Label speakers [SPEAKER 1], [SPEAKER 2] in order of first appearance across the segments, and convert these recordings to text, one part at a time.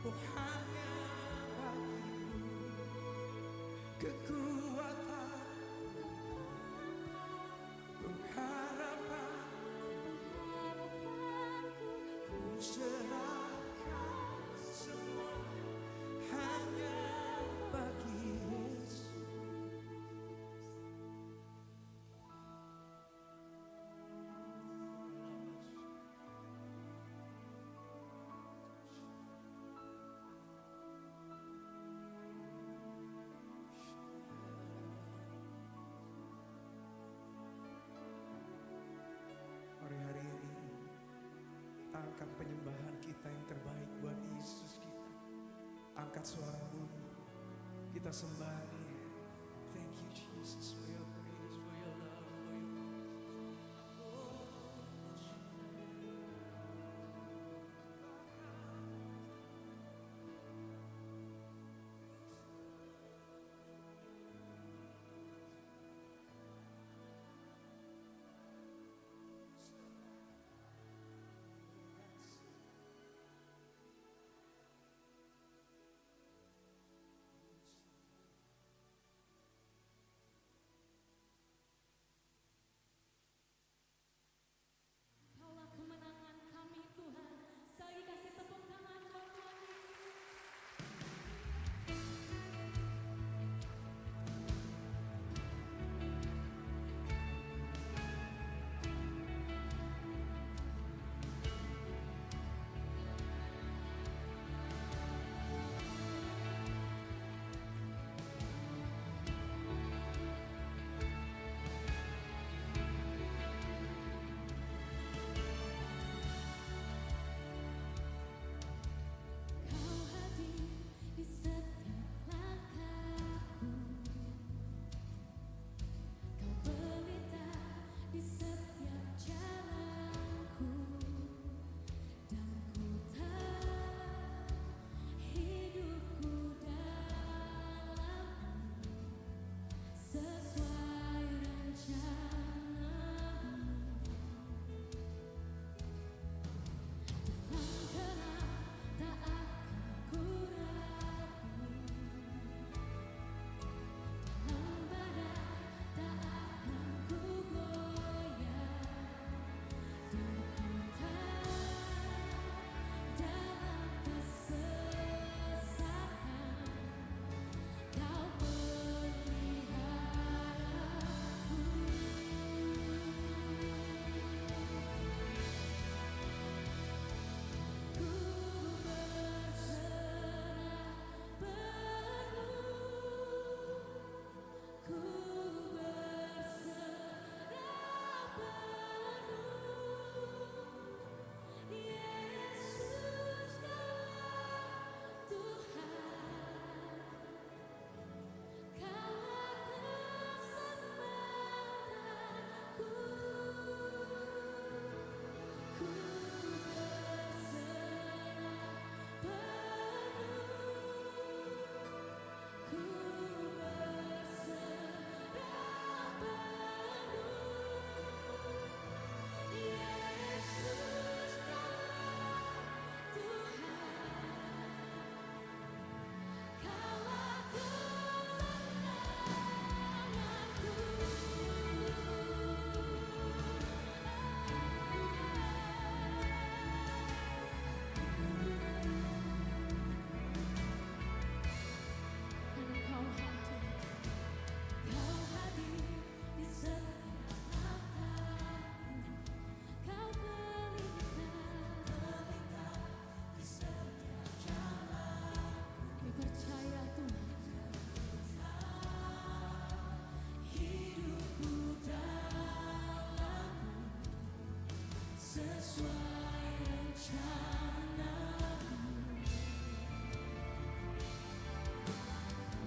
[SPEAKER 1] Oh hanya bagimu kekuatan, pengharapan, ku serahkan semua hanya bagi Yesus. Mari hari ini kita angkat penyembahan kita yang terbaik buat Yesus kita. Angkat suaramu, kita sembah Dia. Thank you Jesus for your grace, for your love, for your
[SPEAKER 2] Kaulah kemenangan kami Tuhan. Sekali kasih tepuk tangan buat Tuhan Yesus. Kau hadir di setiap langkahku. Kau pelita di setiap jalanku. Dan ku tahu hidupku dalam-Mu sesuai rencana-Mu. Dalam gelap tak akan ku ragu, dalam badai tak akan ku goyah, dan ku tahu dalam kesesakan Kau peliharaku. Ku berserah penuh, ku berserah penuh. Yesus Kaulah Tuhan, Kaulah kesempatanku. Ku berserah penuh, ku berserah penuh. Yesus Kaulah Tuhan, Kaulah kemenanganku. Kau hadir di setiap langkahku. Kau pelita di setiap jalanku. Kami percaya Tuhan, hidupku dalam-Mu sesuai rencana-Mu.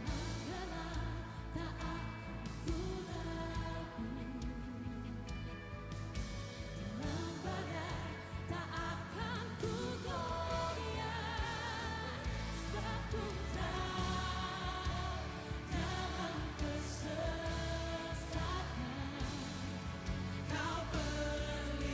[SPEAKER 2] Dalam gelap tak akan ku ragu, dalam badai tak akan ku goyah, sebab ku tahu dalam kesesakan Kau peliharaku.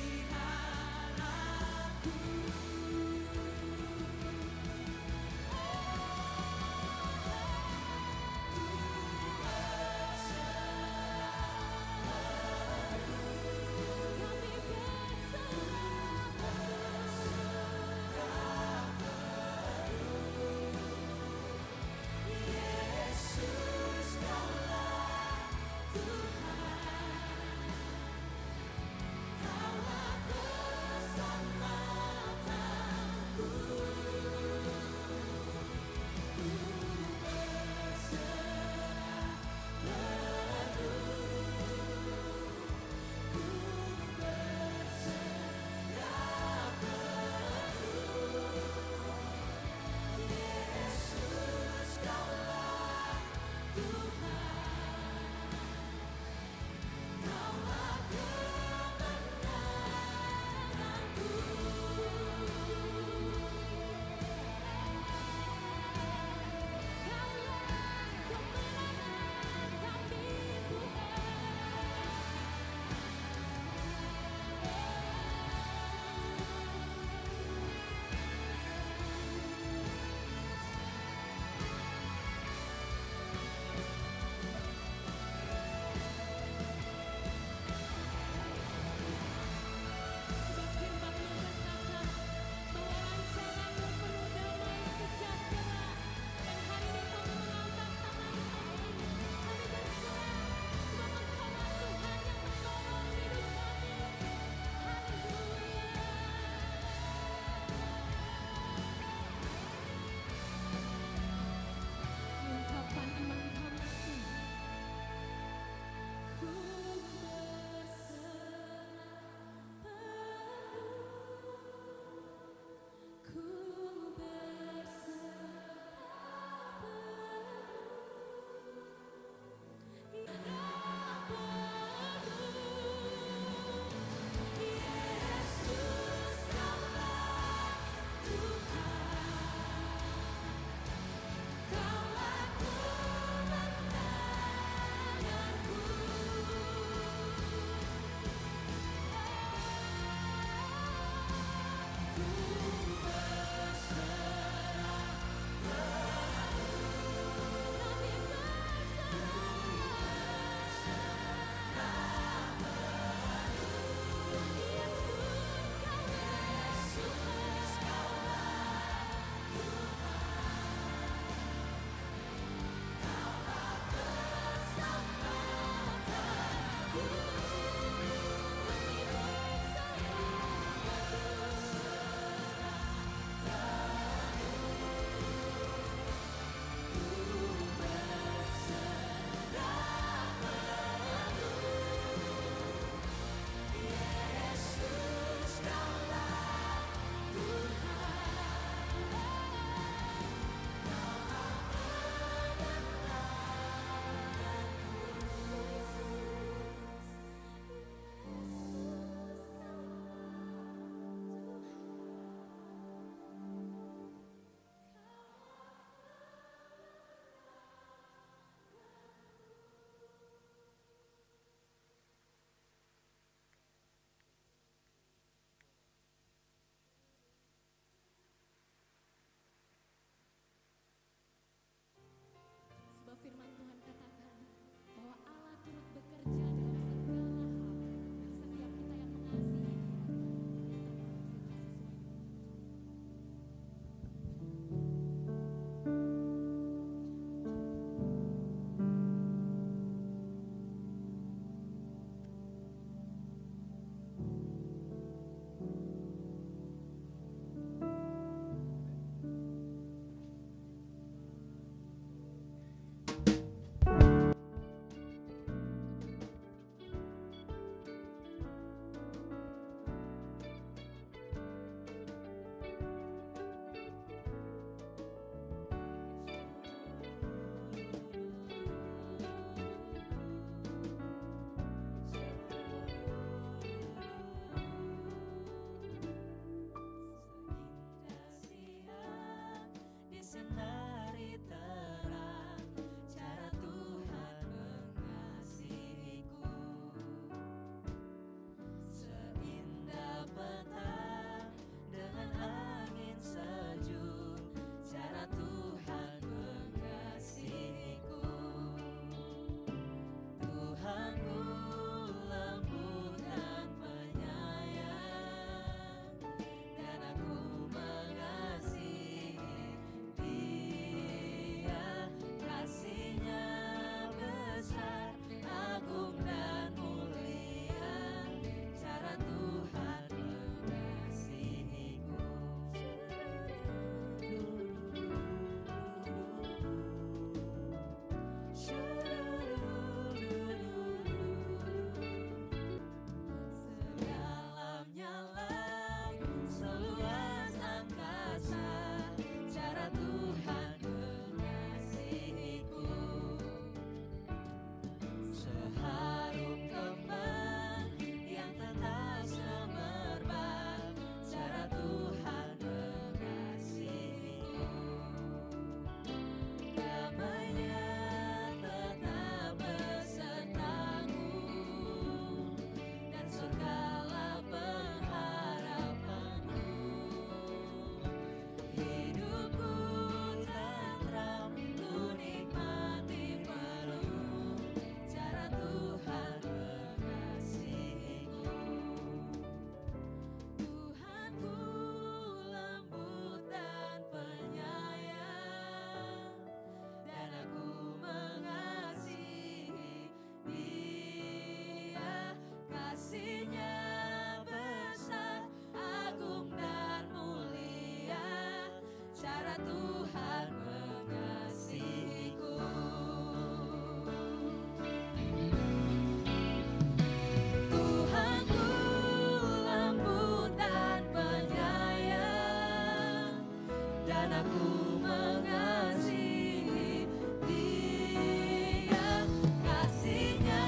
[SPEAKER 2] aku mengasihi Dia. Kasih-Nya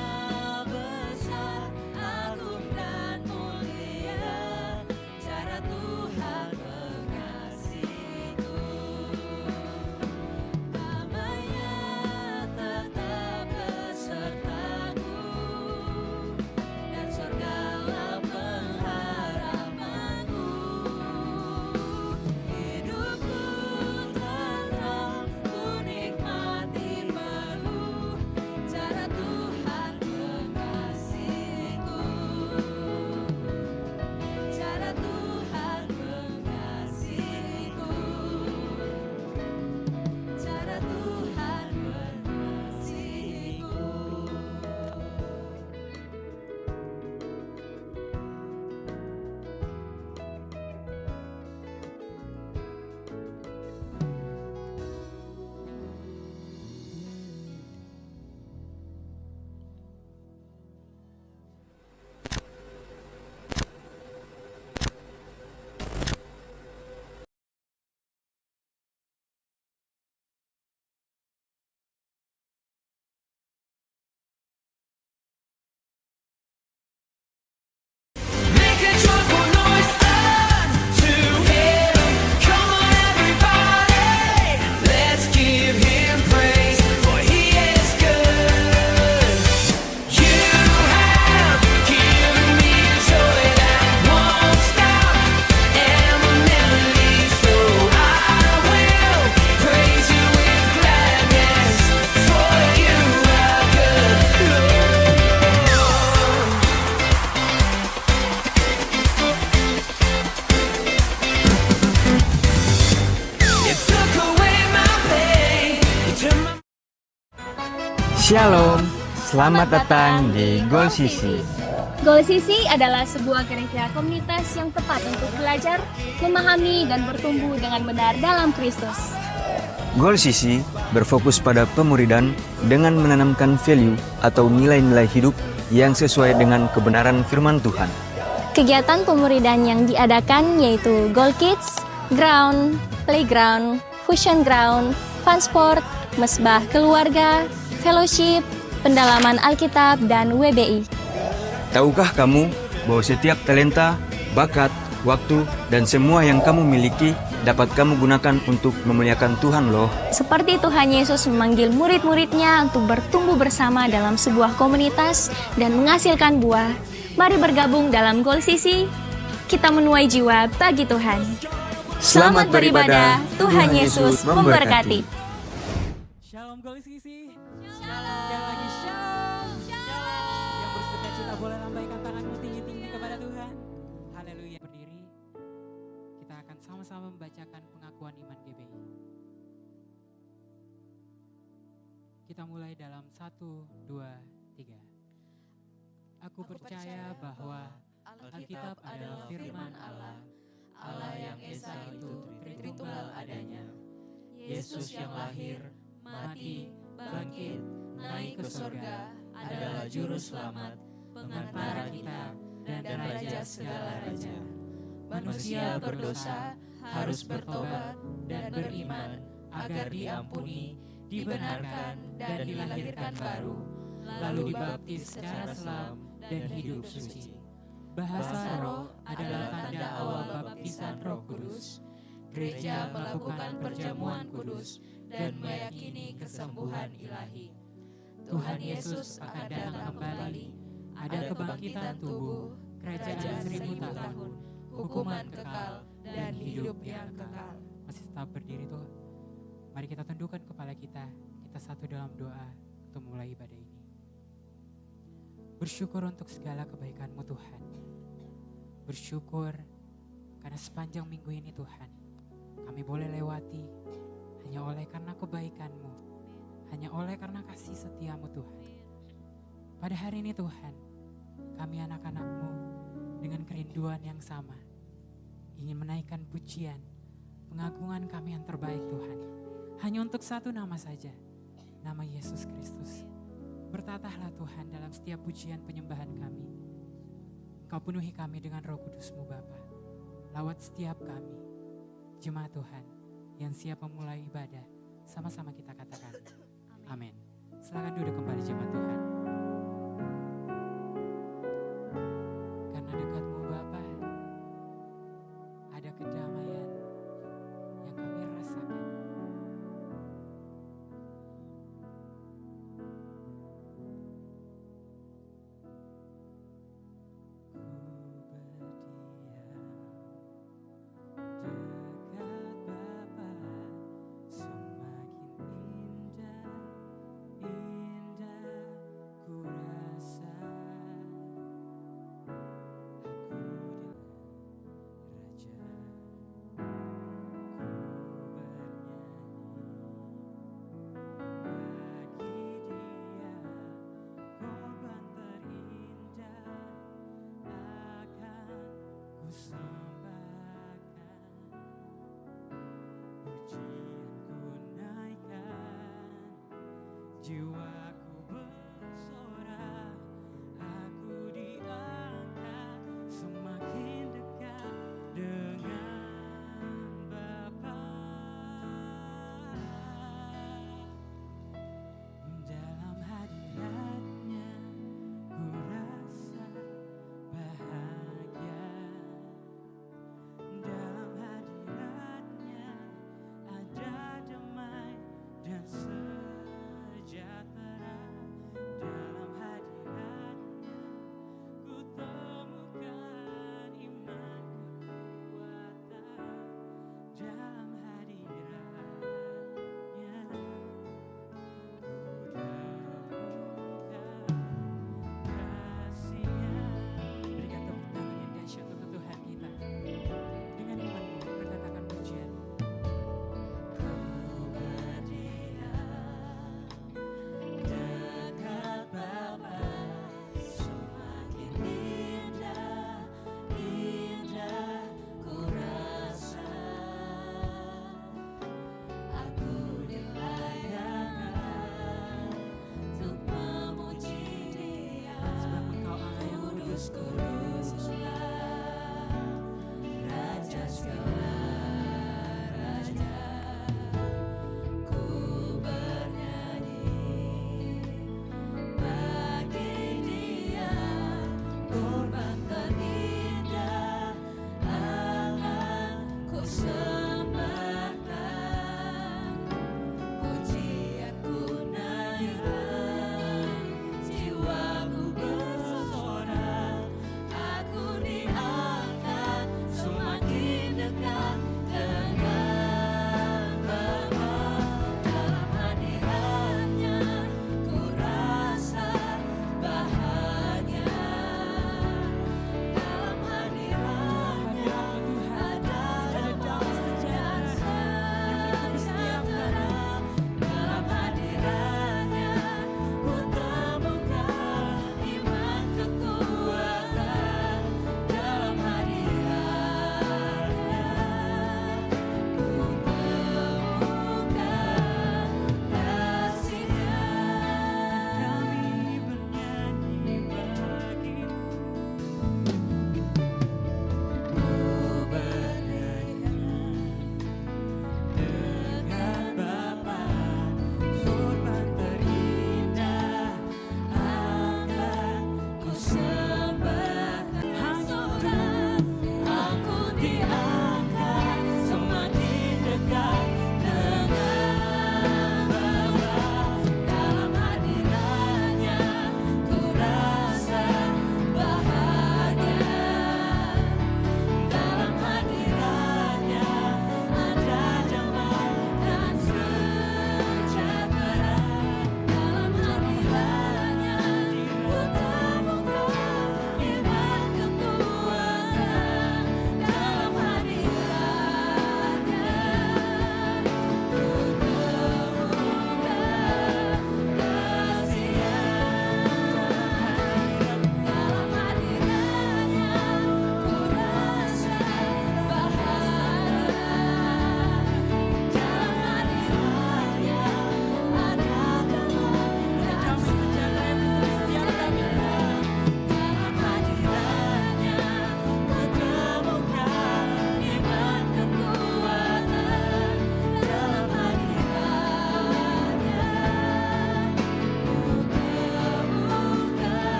[SPEAKER 2] besar, agung dan mulia, cara Tuhan mengasihiku. Damai-Nya tetap besertaku, dan surgalah pengharapanku. Hidupku tentram, ku nikmati penuh cara Tuhan mengasihiku. Cara Tuhan mengasihiku. Cara Tuhan mengasihiku.
[SPEAKER 3] Make a joyful noise unto Him. Come on, everybody, let's give Him praise, for He is good. You have given me joy that won't stop, and a melody, so I will praise You with gladness, for You are good, Lord. You took away my pain, you turned my
[SPEAKER 4] Shalom, selamat datang di Gol Sisi.
[SPEAKER 5] Gol Sisi adalah sebuah gereja komunitas yang tepat untuk belajar, memahami, dan bertumbuh dengan benar dalam Kristus.
[SPEAKER 4] Gol Sisi berfokus pada pemuridan dengan menanamkan value atau nilai-nilai hidup yang sesuai dengan kebenaran firman Tuhan.
[SPEAKER 5] Kegiatan pemuridan yang diadakan yaitu Goal Kids, Ground, Playground, Fusion Ground, Fun Sport, Mesbah Keluarga, Fellowship, Pendalaman Alkitab, dan WBI.
[SPEAKER 4] Tahukah kamu bahwa setiap talenta, bakat, waktu, dan semua yang kamu miliki dapat kamu gunakan untuk memuliakan Tuhan loh.
[SPEAKER 5] Seperti Tuhan Yesus memanggil murid-muridnya untuk bertumbuh bersama dalam sebuah komunitas dan menghasilkan buah. Mari bergabung dalam Gol Sisi, kita menuai jiwa bagi Tuhan. Selamat beribadah, Tuhan Yesus memberkati.
[SPEAKER 6] Shalom Gol Sisi. Sekali lagi shalom. Yang bersuka cita boleh lambaikan tanganmu tinggi-tinggi kepada Tuhan. Haleluya. Berdiri. Kita akan sama-sama membacakan pengakuan iman GBI. Kita mulai dalam 1, 2, 3. Aku percaya bahwa Alkitab adalah firman Allah, Allah yang Esa itu Tritunggal adanya, Yesus yang lahir, mati, bangkit, naik ke surga, adalah juru selamat, pengantara kita, dan raja segala raja. Manusia berdosa harus bertobat dan beriman agar diampuni, dibenarkan, dan dilahirkan baru, lalu dibaptis secara selam dan hidup suci. Bahasa roh adalah tanda awal baptisan Roh Kudus. Gereja melakukan perjamuan kudus dan meyakini kesembuhan ilahi. Tuhan Yesus akan datang kembali. Ada kebangkitan tubuh, kerajaan 1000 tahun, hukuman kekal, dan hidup yang kekal. Masih tetap berdiri tuh. Mari kita tundukkan kepala kita. Kita satu dalam doa untuk mulai ibadah ini. Bersyukur untuk segala kebaikan-Mu Tuhan. Bersyukur karena sepanjang minggu ini Tuhan, kami boleh lewati hanya oleh karena kebaikan-Mu, hanya oleh karena kasih setia-Mu Tuhan. Pada hari ini Tuhan, kami anak-anak-Mu dengan kerinduan yang sama, ingin menaikkan pujian, pengagungan kami yang terbaik Tuhan, hanya untuk satu nama saja, nama Yesus Kristus. Bertatahlah Tuhan dalam setiap pujian penyembahan kami. Engkau penuhi kami dengan Roh Kudus-Mu Bapa. Lawat setiap kami, jemaat Tuhan, yang siap memulai ibadah. Sama-sama kita katakan, amin. Silakan duduk kembali jemaat Tuhan. Karena dekatmu Bapa, ada kedamaian yang kami rasakan.
[SPEAKER 7] Jiwaku bersorak, aku diangkat semakin dekat dengan Bapa. Dalam hadiratnya ku rasa bahagia. Dalam hadiratnya ada damai dan sejahtera.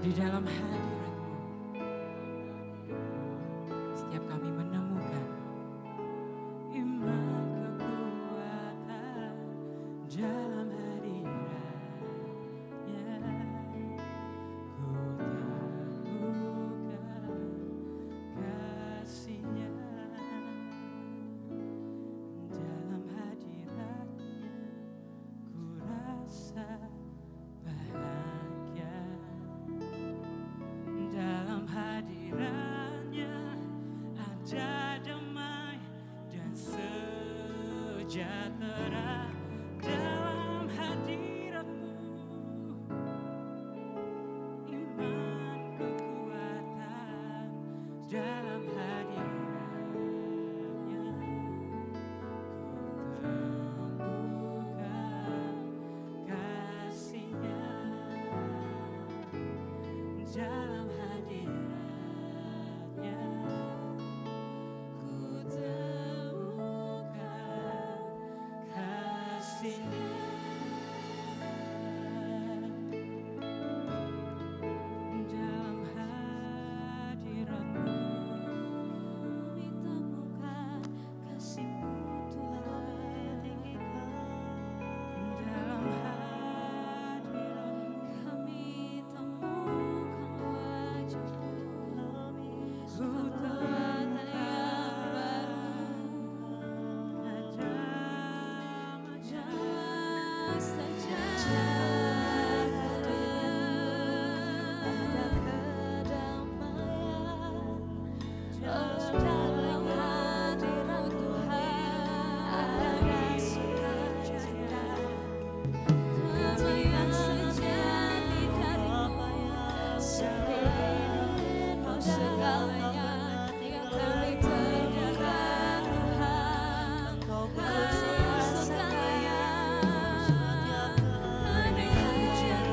[SPEAKER 7] di dalam hadirat-Mu. Setiap kami menemukan iman kekuatan dalam hadirat-Nya. Ku temukan kasih-Nya dalam hadirat-Nya. Ku rasa bahagia dalam hadirat-Nya, ada damai dan sejahtera dalam hadirat-Mu. Iman kekuatan dalam hadirat-Nya. Ku temukan kasih-Nya dalam hadirat-Nya. Ku temukan kasih-Nya dalam hadirat-Mu.
[SPEAKER 2] Ditemukan kasih-Mu Tuhan.
[SPEAKER 7] Dalam hadirat-Mu
[SPEAKER 2] Kami temukan wajah-Mu.
[SPEAKER 7] ku
[SPEAKER 2] Kekuatan yang baru.
[SPEAKER 7] ada
[SPEAKER 2] Damai saja ada kedamaian dalam hadirat Tuhan. Ada sukacita, damai sejati dari-Mu. Sepenuh segalanya yang kami berikan Tuhan. Kasih sekalian, andai hujan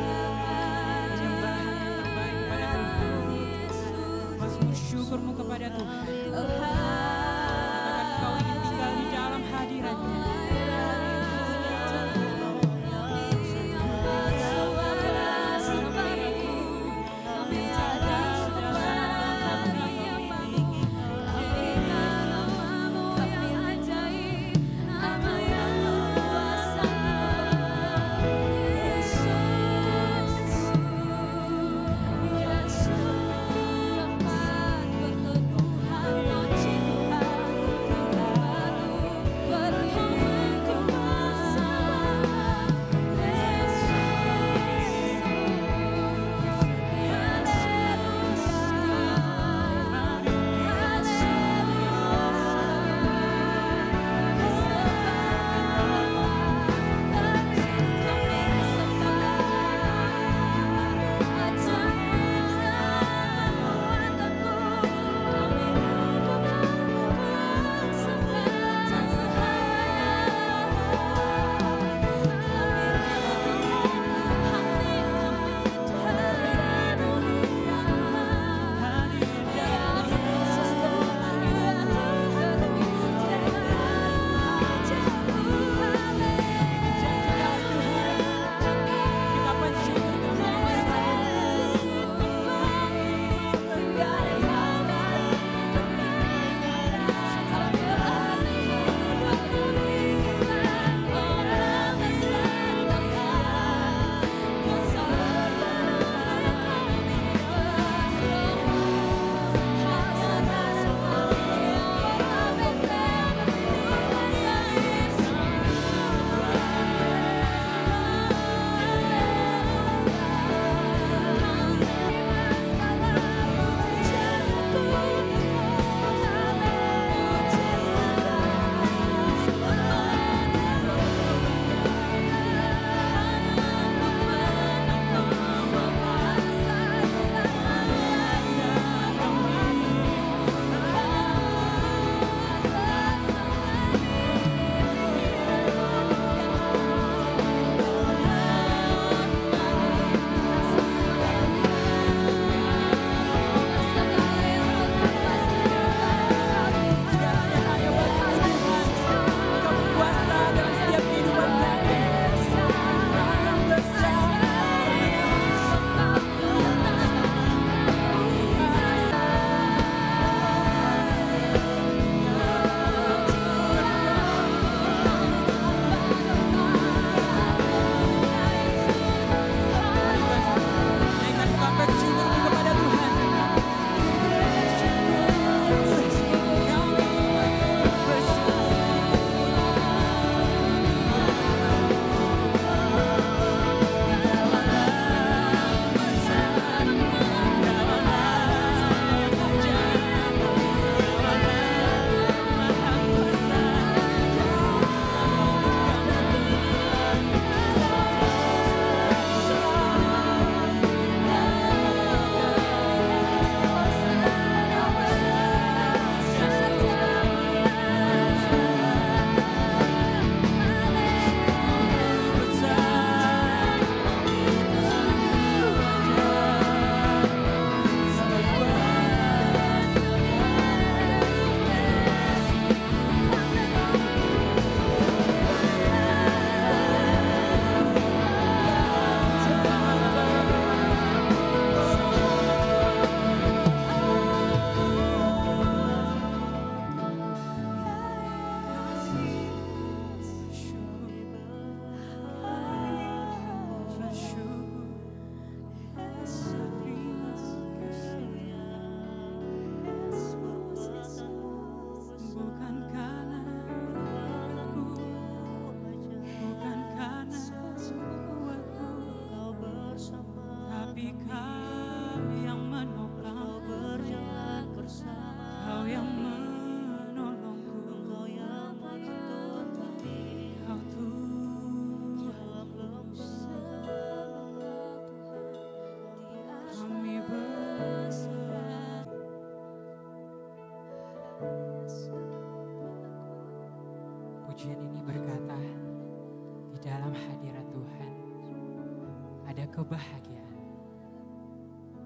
[SPEAKER 6] kebahagiaan.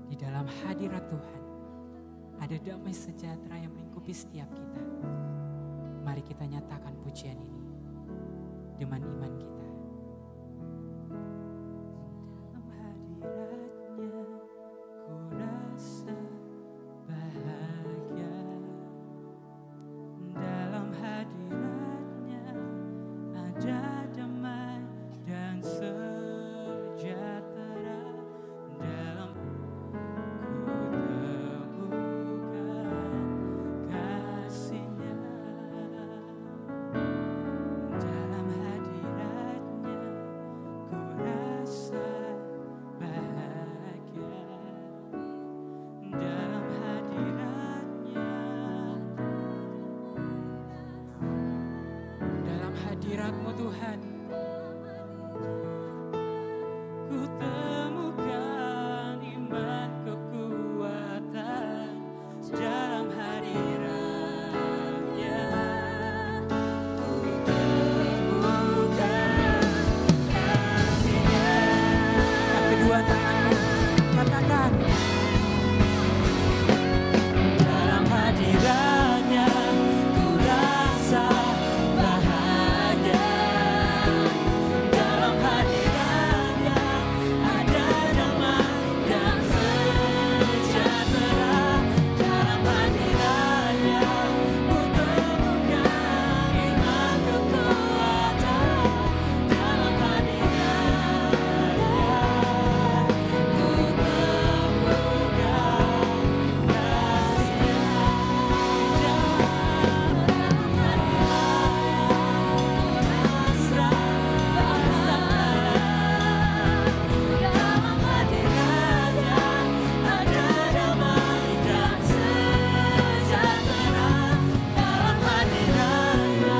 [SPEAKER 6] Di dalam hadirat Tuhan ada damai sejahtera yang melingkupi setiap kita. Mari kita nyatakan pujian ini dengan iman kita.
[SPEAKER 7] Dalam hadiratnya ku rasa bahagia. Dalam hadiratnya ada damai dan sejahtera. Dalam ku temukan kasih-Nya. Dalam hadiratnya ku rasa bahagia. Dalam hadiratnya.
[SPEAKER 6] Dalam hadirat-Mu Tuhan,
[SPEAKER 7] Ku temukan iman kekuatan dalam hadiratnya. Ku temukan kasih-Nya.
[SPEAKER 6] angkat kedua tanganmu, katakan.
[SPEAKER 7] Dalam hadiratnya ku rasa bahagia. Dalam hadiratnya ada damai dan sejahtera. Dalam hadiratnya ku temukan iman kekuatan. Dalam hadiratnya ku temukan kasih-Nya. Dalam hadiratnya ada damai dan sejahtera. Dalam hadiratnya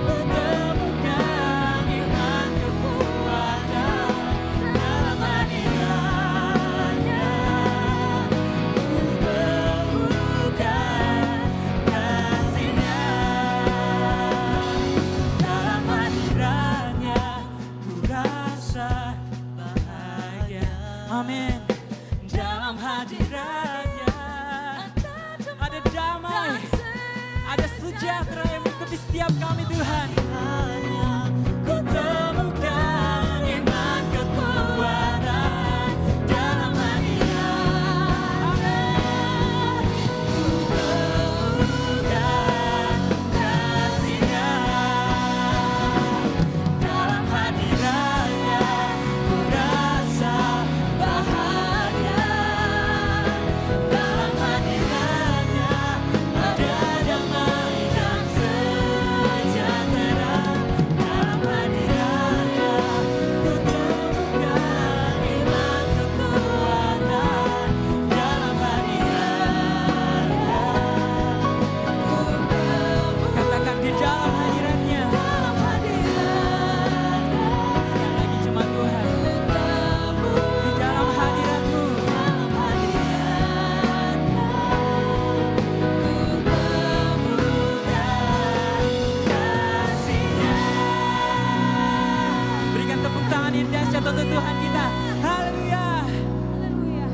[SPEAKER 7] ku temukan iman kekuatan. Dalam hadiratnya ku temukan kasih-Nya. Dalam hadiratnya ku rasa bahagia.
[SPEAKER 6] Amin.
[SPEAKER 7] Dalam hadiratnya
[SPEAKER 6] Ada damai, ada sejahtera yang mengikuti setiap kami Tuhan.
[SPEAKER 7] ku temukan iman kekuatan. Dalam hadiratnya ku temukan kasih-Nya. Dalam hadiratnya ku rasa bahagia. Dalam hadiratnya ada damai dan sejahtera. Dalam hadiratnya ku temukan iman kekuatan. Dalam hadiratnya ku
[SPEAKER 6] Katakan di dalam hadiratnya.
[SPEAKER 7] dalam hadiratnya
[SPEAKER 6] Sekali lagi jemaat Tuhan. Di dalam hadirat-Mu.
[SPEAKER 7] dalam hadiratnya ku temukan kasih-Nya.
[SPEAKER 6] Berikan tepuk tangan yang dahsyat untuk Tuhan kita. Haleluya.
[SPEAKER 2] Haleluya.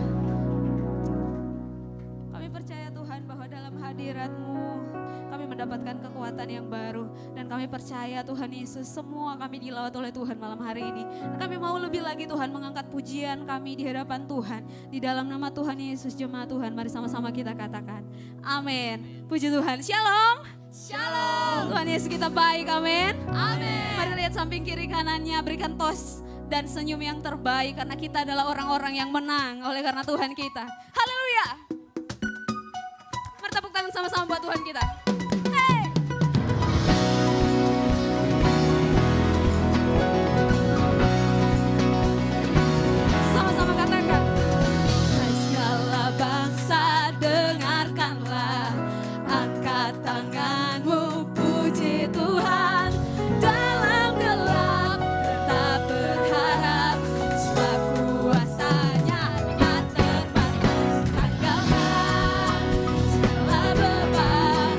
[SPEAKER 2] Kami percaya Tuhan bahwa dalam hadirat-Mu kami mendapatkan kekuatan yang baru. Dan kami percaya Tuhan Yesus semua kami dilawat oleh Tuhan malam hari ini. Dan kami mau lebih lagi Tuhan mengangkat pujian kami di hadapan Tuhan. Di dalam nama Tuhan Yesus jemaat Tuhan mari sama-sama kita katakan. Amin. Puji Tuhan. Shalom. Shalom. Tuhan Yesus kita baik. Amin. Amin. Mari lihat samping kiri kanannya berikan tos dan senyum yang terbaik karena kita adalah orang-orang yang menang oleh karena Tuhan kita. Haleluya. Mari tepuk tangan sama-sama buat Tuhan kita. Hey. Sama-sama katakan. Hai segala bangsa dengarkanlah, angkat tanganmu puji Tuhan. Dalam gelap tetap berharap, sebab kuasa-Nya tak terbatas. Tanggalkan segala beban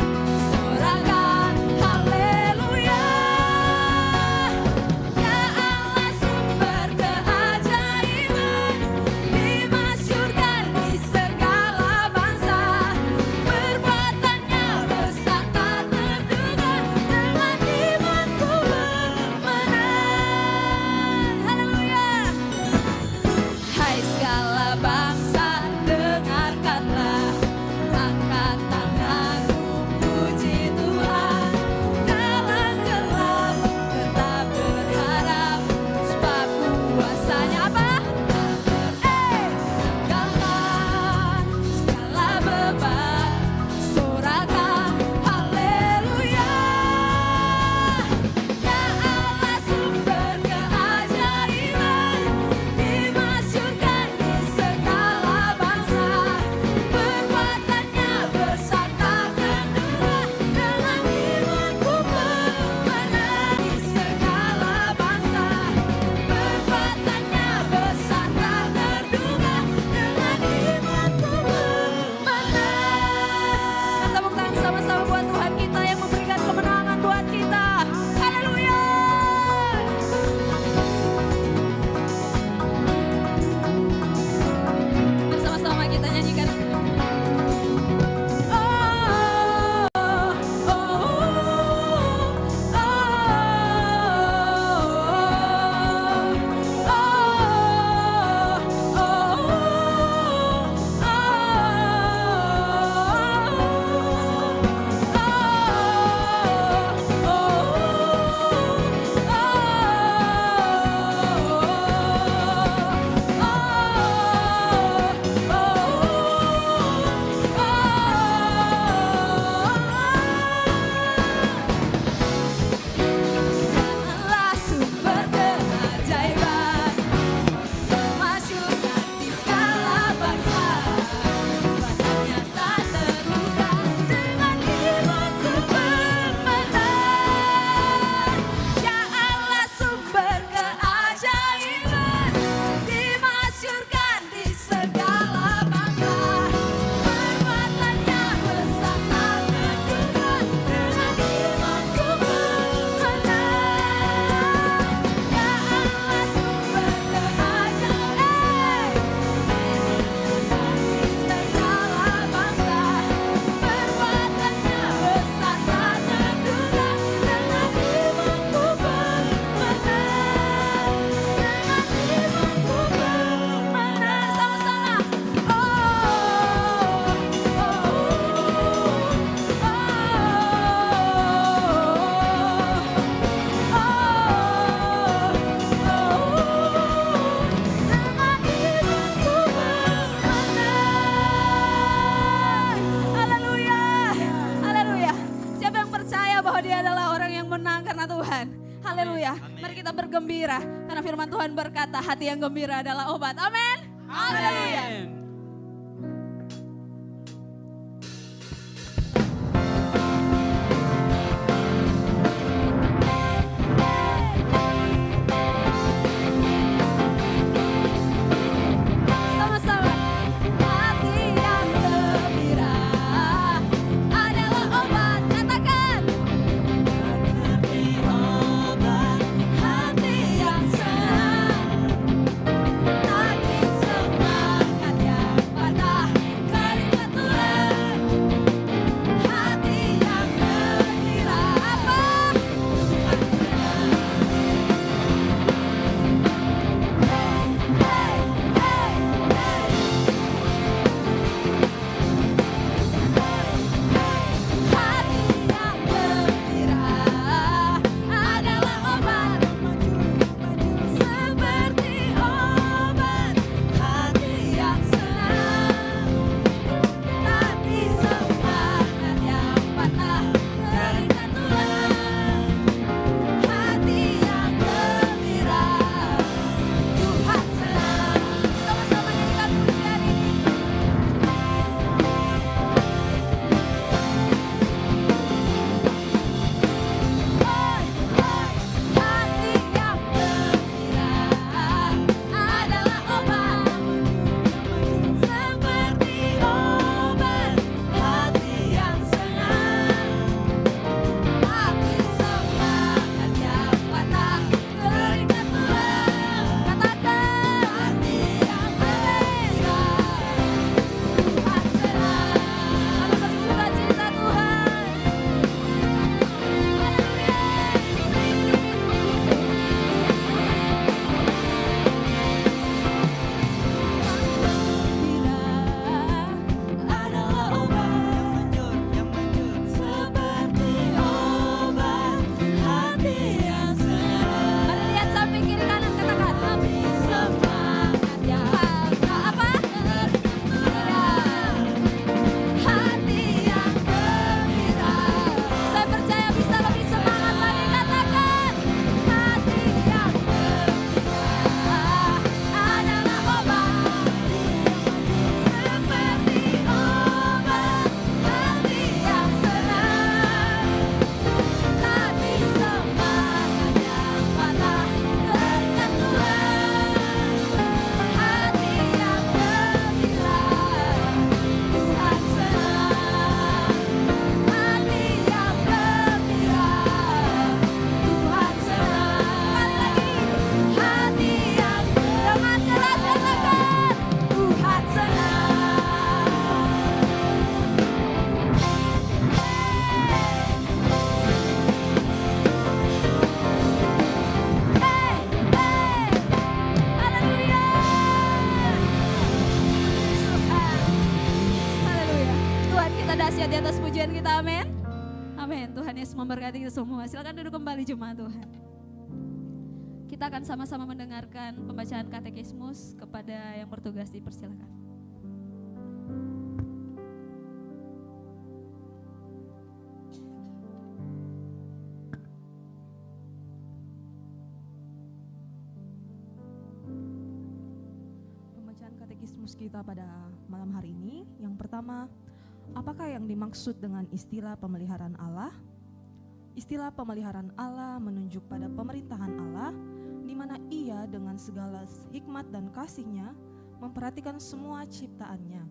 [SPEAKER 2] firman Tuhan berkata, hati yang gembira adalah obat. Amin. Haleluya.
[SPEAKER 6] Amin.
[SPEAKER 2] Sama-sama. Hati yang gembira adalah obat. Katakan.
[SPEAKER 7] Hati obat, hati yang senang, hati semangat yang patah kering ketulan, hati yang gembira apa? Hati yang gembira adalah obat, seperti obat. Hati yang senang, hati semangat yang patah kering ketulan, hati yang gembira. Tuhan senang. Sama-sama nyanyikan pujian ini. Hati yang gembira adalah obat, seperti obat. Hati yang senang, hati semangat yang patah kering ketulan. Katakan, hati yang gembira. Tuhan senang. Kami bersukacita Tuhan. Adalah obat seperti obat. Hati yang senang. Mari lihat samping kiri kanan, katakan hati semangat yang apa? Gembira. Hati yang gembira. Saya percaya bisa lebih semangat lagi, katakan hati yang gembira adalah obat, seperti obat. Hati yang senang, hati semangat yang patah kering ketulan, hati yang gembira. Tuhan senang, hati yang gembira. Tuhan senang. Kali lagi, hati yang dengan keras katakan Tuhan senang. Haleluya. Haleluya. Tuhan kita dahsyat di atas pujian kita, amin. Amin. Tuhan Yesus memberkati kita semua. Silakan duduk kembali jemaat Tuhan. Kita akan sama-sama mendengarkan pembacaan katekismus. Kepada yang bertugas dipersilakan.
[SPEAKER 8] Pembacaan katekismus kita pada malam hari ini. Yang pertama, apakah yang dimaksud dengan istilah pemeliharaan Allah? Istilah pemeliharaan Allah menunjuk pada pemerintahan Allah, di mana Ia dengan segala hikmat dan kasih-Nya memperhatikan semua ciptaannya.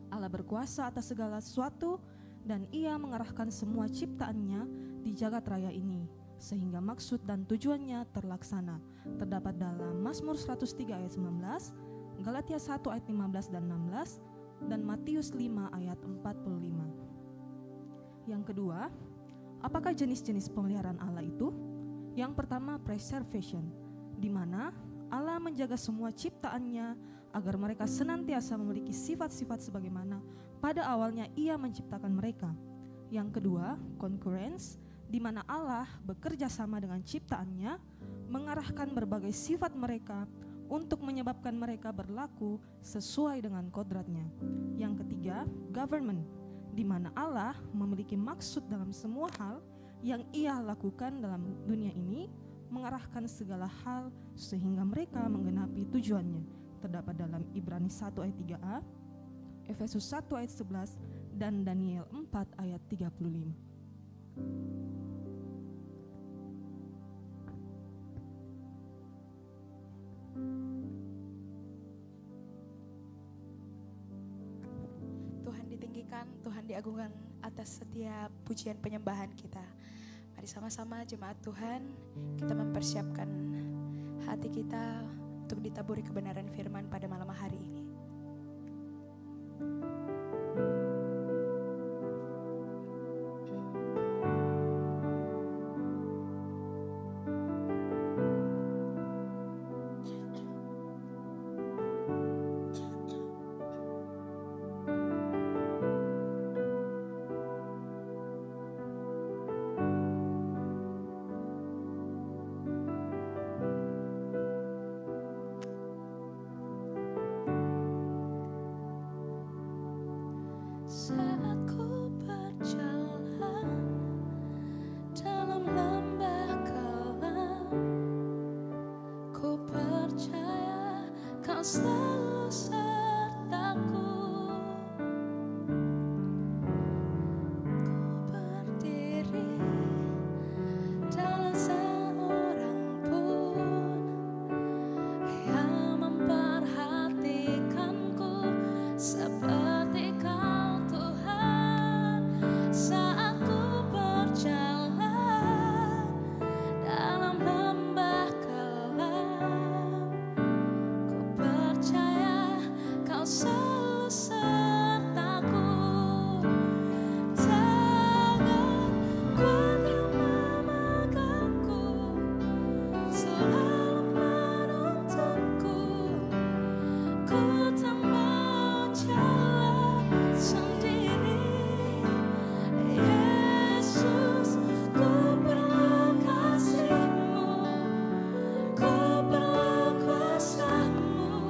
[SPEAKER 8] Allah berkuasa atas segala sesuatu dan Ia mengarahkan semua ciptaannya di jagat raya ini, sehingga maksud dan tujuannya terlaksana. Terdapat dalam Mazmur 103 ayat 19, Galatia 1 ayat 15 dan 16, dan Matius 5 ayat 45. Yang kedua, apakah jenis-jenis pemeliharaan Allah itu? Yang pertama, preservation, di mana Allah menjaga semua ciptaannya agar mereka senantiasa memiliki sifat-sifat sebagaimana pada awalnya Ia menciptakan mereka. Yang kedua, concurrence, di mana Allah bekerja sama dengan ciptaannya, mengarahkan berbagai sifat mereka untuk menyebabkan mereka berlaku sesuai dengan kodratnya. Yang ketiga, government, di mana Allah memiliki maksud dalam semua hal yang Ia lakukan dalam dunia ini mengarahkan segala hal sehingga mereka menggenapi tujuannya. Terdapat dalam Ibrani 1 ayat 3a, Efesus 1 ayat 11, dan Daniel 4 ayat 35.
[SPEAKER 9] Tuhan ditinggikan, Tuhan diagungkan atas setiap pujian penyembahan kita. Mari sama-sama jemaat Tuhan, kita mempersiapkan hati kita untuk ditaburi kebenaran firman pada malam hari ini. Saat ku berjalan dalam lembah kelam, ku percaya Kau selalu sertaku. Ku berdiri dalam seorang pun yang memperhatikanku seperti Kau. Saat ku berjalan dalam lembah kelam, ku percaya Kau selalu sertaku. Tangan kuat yang memegangku, selalu menuntunku. Ku tak mau jalan sendiri. Yesus, ku perlu kasih-Mu, ku perlu kuasa-Mu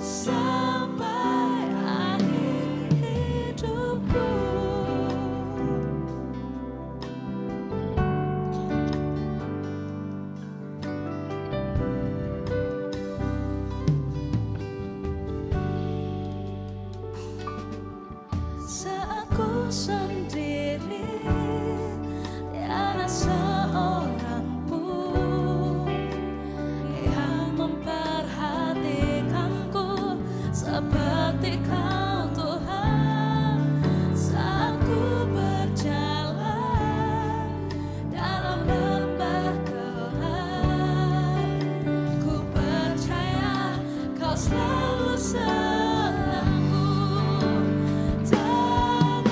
[SPEAKER 9] sampai akhir hidupku. Saat ku sendiri, tiada seorang pun yang memperhatikanku seperti Kau, Tuhan. Saat ku berjalan dalam lembah kelam, ku percaya Kau selalu sertaku. Tangan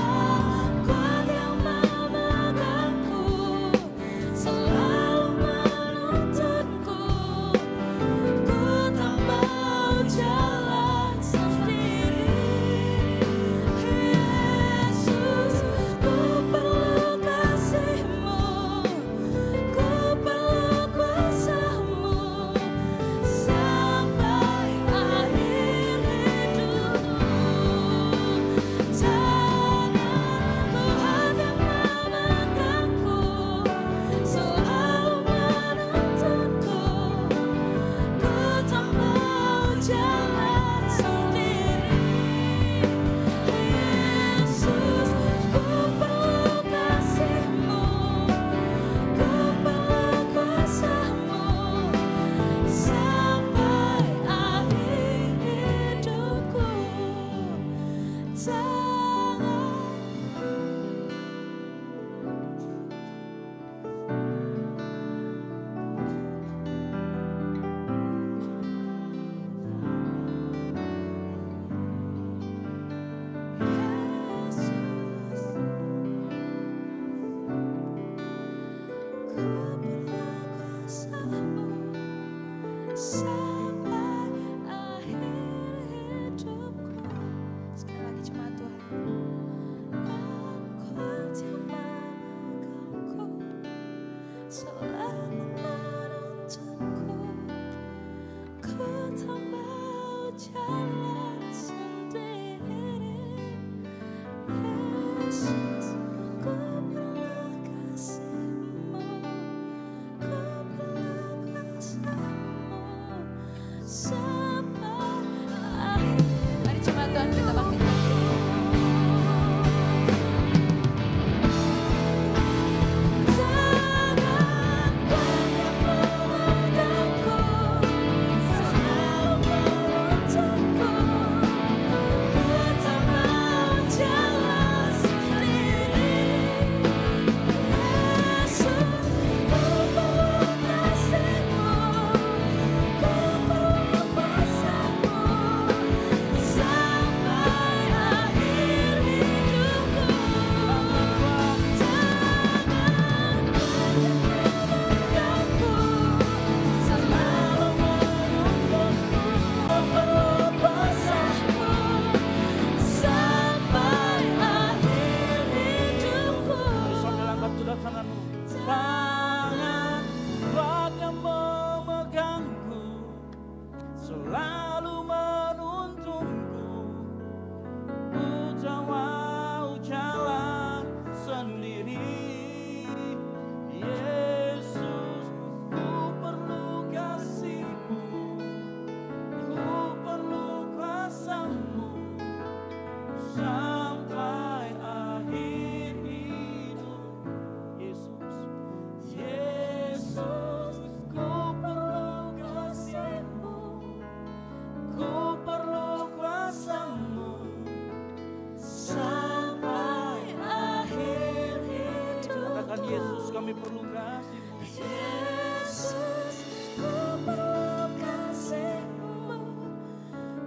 [SPEAKER 10] kami perlu kasih-Mu.
[SPEAKER 3] Yesus, ku perlu kasih-Mu,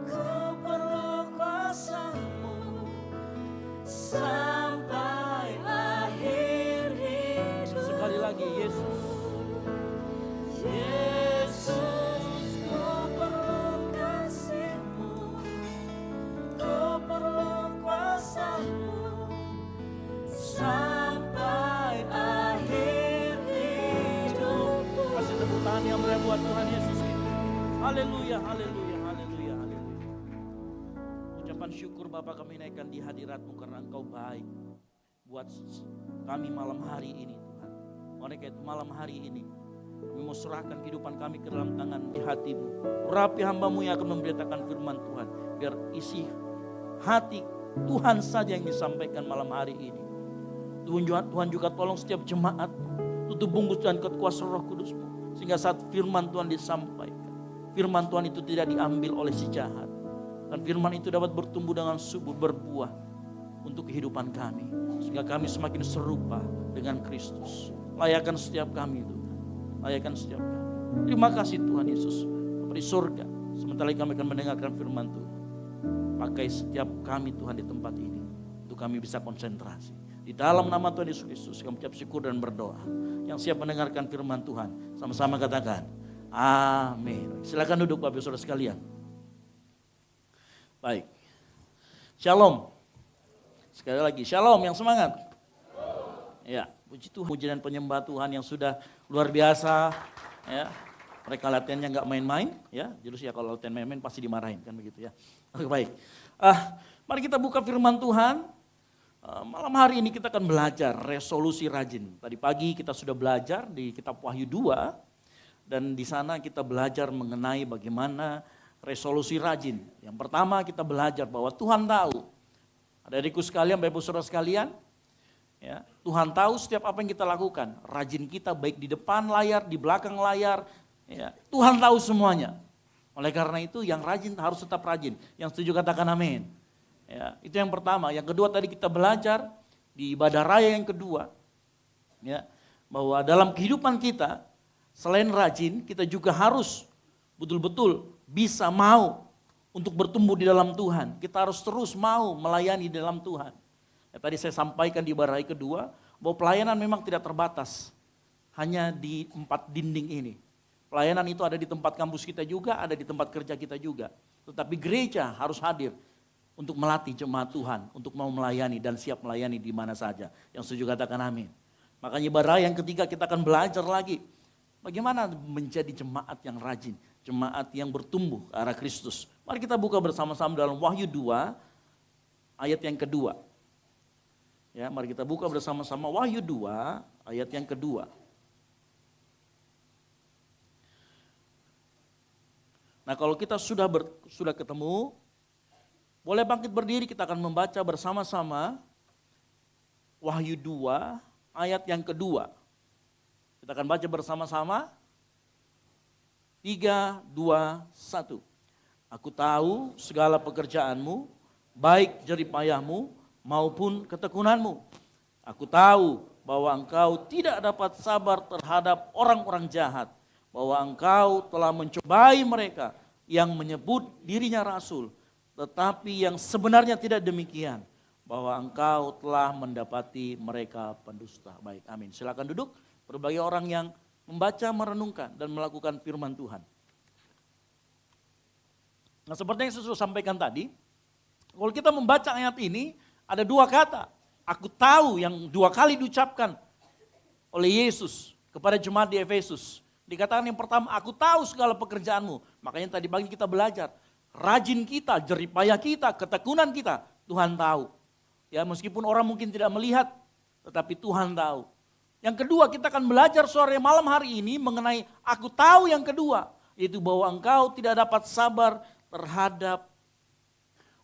[SPEAKER 3] ku perlu kuasa-Mu, sampai akhir hidup.
[SPEAKER 10] Sekali lagi, Yesus.
[SPEAKER 3] Yesus, ku perlu kasih-Mu, ku perlu kuasa-Mu, sampai akhir hidupku.
[SPEAKER 10] Kasih tepuk tangan yang meriah buat Tuhan Yesus kita. Haleluya, haleluya, haleluya, haleluya. Ucapan syukur Bapa kami naikkan di hadirat-Mu karena Engkau baik buat kami malam hari ini Tuhan. Oleh karena itu malam hari ini kami mau serahkan kehidupan kami ke dalam tangan di hati-Mu. Urapi hamba-Mu yang akan memberitakan firman Tuhan. Biar isi hati Tuhan saja yang disampaikan malam hari ini. Tuhan juga tolong setiap jemaat, tutup bungkus dan kuasa Roh Kudus-Mu, sehingga saat firman Tuhan disampaikan, firman Tuhan itu tidak diambil oleh si jahat, dan firman itu dapat bertumbuh dengan subur, berbuah untuk kehidupan kami, sehingga kami semakin serupa dengan Kristus. Layakkan setiap kami Tuhan, layakkan setiap kami. Terima kasih Tuhan Yesus, Bapa di surga. Sementara kami akan mendengarkan firman Tuhan, pakai setiap kami Tuhan di tempat ini, untuk kami bisa konsentrasi. Di dalam nama Tuhan Yesus Kristus, kami ucap syukur dan berdoa. Yang siap mendengarkan firman Tuhan, sama-sama katakan, amin. Silakan duduk Bapak Saudara sekalian. Baik. Shalom. Sekali lagi, shalom yang semangat. Ya, puji Tuhan, puji dan penyembah Tuhan yang sudah luar biasa. Ya, mereka latihannya nggak main-main. Ya, jadi ya kalau latihan main-main pasti dimarahin kan begitu ya. Oke baik. Mari kita buka firman Tuhan. Malam hari ini kita akan belajar resolusi rajin. Tadi pagi kita sudah belajar di kitab Wahyu 2 dan di sana kita belajar mengenai bagaimana resolusi rajin. Yang pertama kita belajar bahwa Tuhan tahu. Adik-adikku sekalian, Bapak Saudara sekalian, ya, Tuhan tahu setiap apa yang kita lakukan. Rajin kita baik di depan layar, di belakang layar, ya, Tuhan tahu semuanya. Oleh karena itu yang rajin harus tetap rajin. Yang setuju katakan amin. Ya, itu yang pertama. Yang kedua tadi kita belajar di ibadah raya yang kedua, ya, bahwa dalam kehidupan kita selain rajin kita juga harus betul-betul bisa mau untuk bertumbuh di dalam Tuhan. Kita harus terus mau melayani di dalam Tuhan. Ya, tadi saya sampaikan di ibadah raya kedua bahwa pelayanan memang tidak terbatas hanya di 4 dinding ini. Pelayanan itu ada di tempat kampus kita juga, ada di tempat kerja kita juga. Tetapi gereja harus hadir untuk melatih jemaat Tuhan, untuk mau melayani dan siap melayani di mana saja. Yang setuju katakan amin. Makanya ibadah yang ketiga kita akan belajar lagi. Bagaimana menjadi jemaat yang rajin, jemaat yang bertumbuh ke arah Kristus. Mari kita buka bersama-sama dalam Wahyu 2 ayat yang kedua. Ya, mari kita buka bersama-sama Wahyu 2 ayat yang kedua. Nah kalau kita sudah ketemu, boleh bangkit berdiri, kita akan membaca bersama-sama Wahyu 2 ayat yang kedua. Kita akan baca bersama-sama. 3, 2, 1. Aku tahu segala pekerjaanmu, baik jeripayahmu maupun ketekunanmu. Aku tahu bahwa engkau tidak dapat sabar terhadap orang-orang jahat, bahwa engkau telah mencobai mereka yang menyebut dirinya rasul, tetapi yang sebenarnya tidak demikian, bahwa engkau telah mendapati mereka pendusta. Baik, amin. Silakan duduk. Berbagai orang yang membaca, merenungkan, dan melakukan firman Tuhan. Nah seperti yang saya sudah sampaikan tadi, kalau kita membaca ayat ini, ada 2 kata. Aku tahu yang 2 kali diucapkan oleh Yesus kepada jemaat di Efesus. Dikatakan yang pertama, aku tahu segala pekerjaanmu. Makanya tadi pagi kita belajar. Rajin kita, jeripayah kita, ketekunan kita, Tuhan tahu. Ya meskipun orang mungkin tidak melihat, tetapi Tuhan tahu. Yang kedua kita akan belajar sore malam hari ini mengenai aku tahu yang kedua. Yaitu bahwa engkau tidak dapat sabar terhadap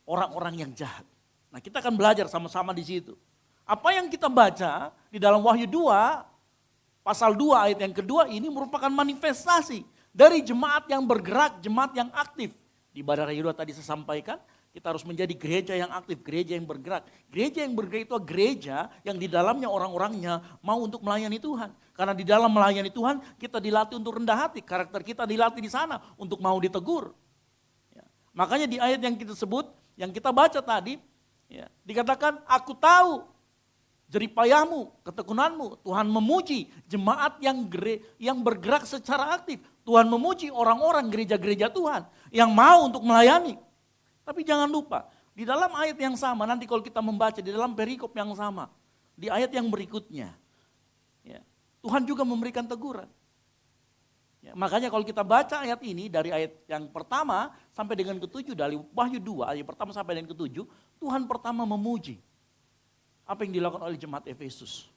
[SPEAKER 10] orang-orang yang jahat. Nah kita akan belajar sama-sama di situ. Apa yang kita baca di dalam Wahyu 2, pasal 2 ayat yang kedua ini merupakan manifestasi dari jemaat yang bergerak, jemaat yang aktif Di ibadah Yudha tadi saya sampaikan, kita harus menjadi gereja yang aktif, gereja yang bergerak. Gereja yang bergerak itu gereja yang di dalamnya orang-orangnya mau untuk melayani Tuhan. Karena di dalam melayani Tuhan kita dilatih untuk rendah hati, karakter kita dilatih di sana untuk mau ditegur. Ya. Makanya di ayat yang kita sebut, yang kita baca tadi, ya, dikatakan aku tahu jeripayahmu, ketekunanmu. Tuhan memuji jemaat yang bergerak secara aktif. Tuhan memuji orang-orang gereja-gereja Tuhan yang mau untuk melayani. Tapi jangan lupa, di dalam ayat yang sama, nanti kalau kita membaca di dalam perikop yang sama, di ayat yang berikutnya, ya, Tuhan juga memberikan teguran. Ya, makanya kalau kita baca ayat ini, dari ayat yang pertama sampai dengan ketujuh, dari Wahyu 2, ayat pertama sampai dengan ketujuh, Tuhan pertama memuji apa yang dilakukan oleh jemaat Efesus.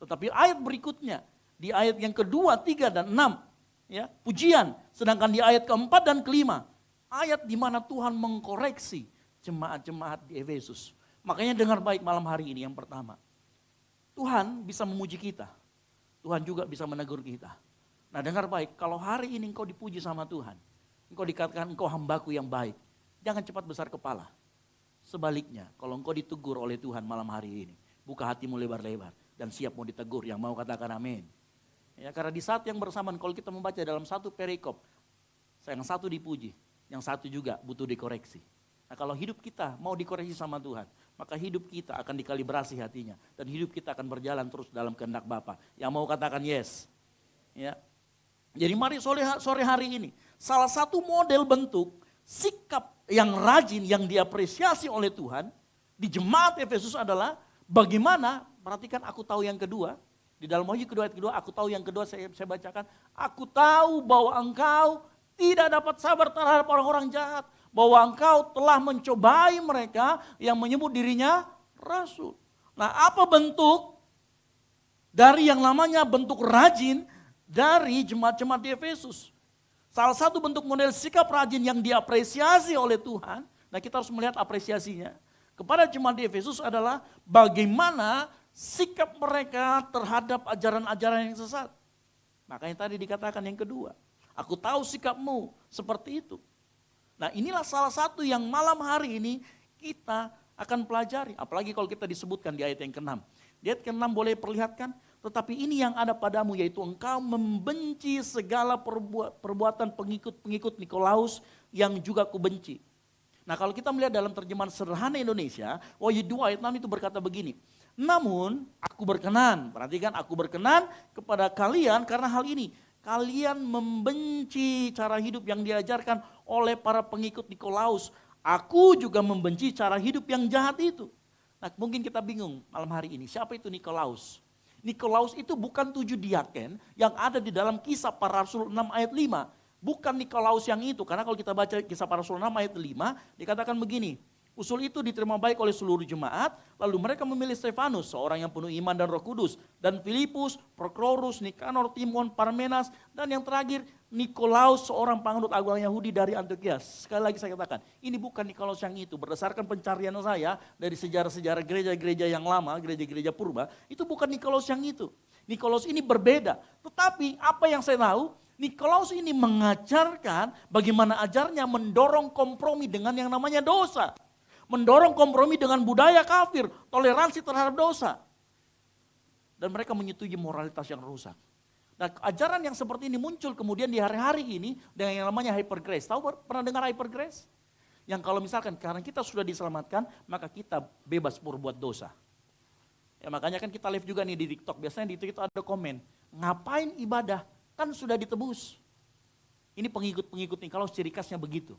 [SPEAKER 10] Tetapi ayat berikutnya, di ayat yang kedua, 3 dan 6, ya, pujian. Sedangkan di ayat keempat dan kelima, ayat di mana Tuhan mengkoreksi jemaat-jemaat di Efesus. Makanya dengar baik malam hari ini yang pertama. Tuhan bisa memuji kita. Tuhan juga bisa menegur kita. Nah dengar baik, kalau hari ini engkau dipuji sama Tuhan, engkau dikatakan engkau hambaku yang baik, jangan cepat besar kepala. Sebaliknya, kalau engkau ditegur oleh Tuhan malam hari ini, buka hatimu lebar-lebar dan siap mau ditegur, yang mau katakan amin. Ya, karena di saat yang bersamaan kalau kita membaca dalam satu perikop, yang satu dipuji, yang satu juga butuh dikoreksi. Nah kalau hidup kita mau dikoreksi sama Tuhan, maka hidup kita akan dikalibrasi hatinya. Dan hidup kita akan berjalan terus dalam kehendak Bapa. Yang mau katakan yes. Ya. Jadi mari sore hari ini, salah satu model bentuk sikap yang rajin, yang diapresiasi oleh Tuhan di jemaat Efesus adalah bagaimana, perhatikan aku tahu yang kedua, di dalam Wahyu kedua ayat kedua, aku tahu yang kedua saya bacakan, aku tahu bahwa engkau tidak dapat sabar terhadap orang-orang jahat, bahwa engkau telah mencobai mereka yang menyebut dirinya rasul. Nah apa bentuk dari yang namanya bentuk rajin dari jemaat-jemaat di Efesus? Salah satu bentuk model sikap rajin yang diapresiasi oleh Tuhan, nah kita harus melihat apresiasinya kepada jemaat di Efesus adalah bagaimana sikap mereka terhadap ajaran-ajaran yang sesat. Makanya tadi dikatakan yang kedua, aku tahu sikapmu seperti itu. Nah inilah salah satu yang malam hari ini kita akan pelajari. Apalagi kalau kita disebutkan di ayat yang ke-6. Di ayat ke-6 boleh perlihatkan, tetapi ini yang ada padamu yaitu engkau membenci segala perbuatan pengikut-pengikut Nikolaus yang juga kubenci. Nah kalau kita melihat dalam terjemahan sederhana Indonesia, Wahyu 2 ayat 6 itu berkata begini. Namun aku berkenan, perhatikan aku berkenan kepada kalian karena hal ini. Kalian membenci cara hidup yang diajarkan oleh para pengikut Nikolaus. Aku juga membenci cara hidup yang jahat itu. Nah mungkin kita bingung malam hari ini, siapa itu Nikolaus? Nikolaus itu bukan 7 diaken yang ada di dalam Kisah Para Rasul 6 ayat 5. Bukan Nikolaus yang itu, karena kalau kita baca Kisah Para Rasul 6 ayat 5, dikatakan begini. Usul itu diterima baik oleh seluruh jemaat, lalu mereka memilih Stefanus, seorang yang penuh iman dan Roh Kudus, dan Filipus, Prokorus, Nikanor, Timon, Parmenas, dan yang terakhir Nikolaus, seorang penganut agama Yahudi dari Antioquia. Sekali lagi saya katakan, ini bukan Nikolaus yang itu. Berdasarkan pencarian saya dari sejarah-sejarah gereja-gereja yang lama, gereja-gereja purba, itu bukan Nikolaus yang itu. Nikolaus ini berbeda. Tetapi apa yang saya tahu, Nikolaus ini mengajarkan bagaimana ajarnya mendorong kompromi dengan yang namanya dosa. Mendorong kompromi dengan budaya kafir, toleransi terhadap dosa. Dan mereka menyetujui moralitas yang rusak. Nah ajaran yang seperti ini muncul kemudian di hari-hari ini dengan yang namanya hypergrace. Tahu pernah dengar hypergrace? Yang kalau misalkan karena kita sudah diselamatkan, maka kita bebas berbuat dosa. Ya makanya kan kita live juga nih di TikTok. Biasanya di TikTok ada komen, ngapain ibadah? Kan sudah ditebus. Ini pengikut-pengikut nih, kalau ciri khasnya begitu.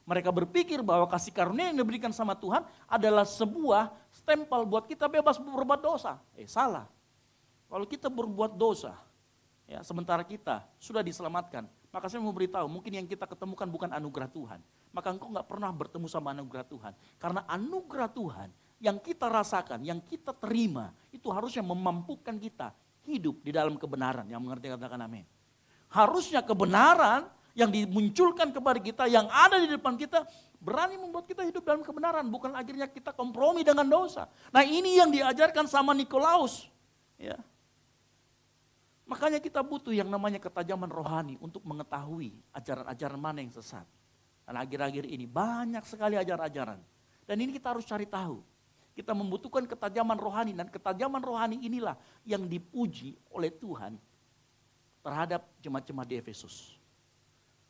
[SPEAKER 10] Mereka berpikir bahwa kasih karunia yang diberikan sama Tuhan adalah sebuah stempel buat kita bebas berbuat dosa. Salah. Kalau kita berbuat dosa, ya sementara kita sudah diselamatkan, maka saya mau beritahu, mungkin yang kita ketemukan bukan anugerah Tuhan. Maka engkau gak pernah bertemu sama anugerah Tuhan. Karena anugerah Tuhan yang kita rasakan, yang kita terima, itu harusnya memampukan kita hidup di dalam kebenaran. Yang mengerti katakan amin. Harusnya kebenaran yang dimunculkan kepada kita, yang ada di depan kita, berani membuat kita hidup dalam kebenaran. Bukan akhirnya kita kompromi dengan dosa. Nah ini yang diajarkan sama Nikolaus. Ya. Makanya kita butuh yang namanya ketajaman rohani untuk mengetahui ajaran-ajaran mana yang sesat. Dan akhir-akhir ini banyak sekali ajaran-ajaran. Dan ini kita harus cari tahu. Kita membutuhkan ketajaman rohani, dan ketajaman rohani inilah yang dipuji oleh Tuhan terhadap jemaat-jemaat di Efesus.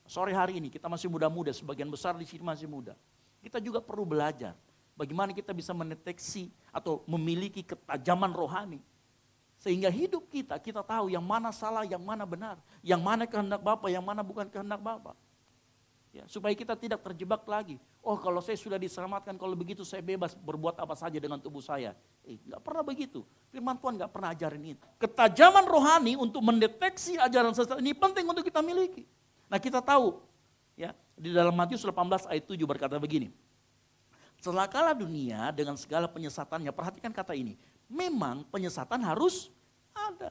[SPEAKER 10] Sore hari ini kita masih muda-muda, sebagian besar di sini masih muda. Kita juga perlu belajar bagaimana kita bisa mendeteksi atau memiliki ketajaman rohani. Sehingga hidup kita tahu yang mana salah, yang mana benar. Yang mana kehendak Bapa, yang mana bukan kehendak Bapa. Ya, supaya kita tidak terjebak lagi. Oh, kalau saya sudah diselamatkan, kalau begitu saya bebas berbuat apa saja dengan tubuh saya. Nggak pernah begitu. Firman Tuhan nggak pernah ajarin itu. Ketajaman rohani untuk mendeteksi ajaran sesat ini penting untuk kita miliki. Nah, kita tahu ya, di dalam Matius 18 ayat 7 berkata begini. Celakalah dunia dengan segala penyesatannya. Perhatikan kata ini. Memang penyesatan harus ada.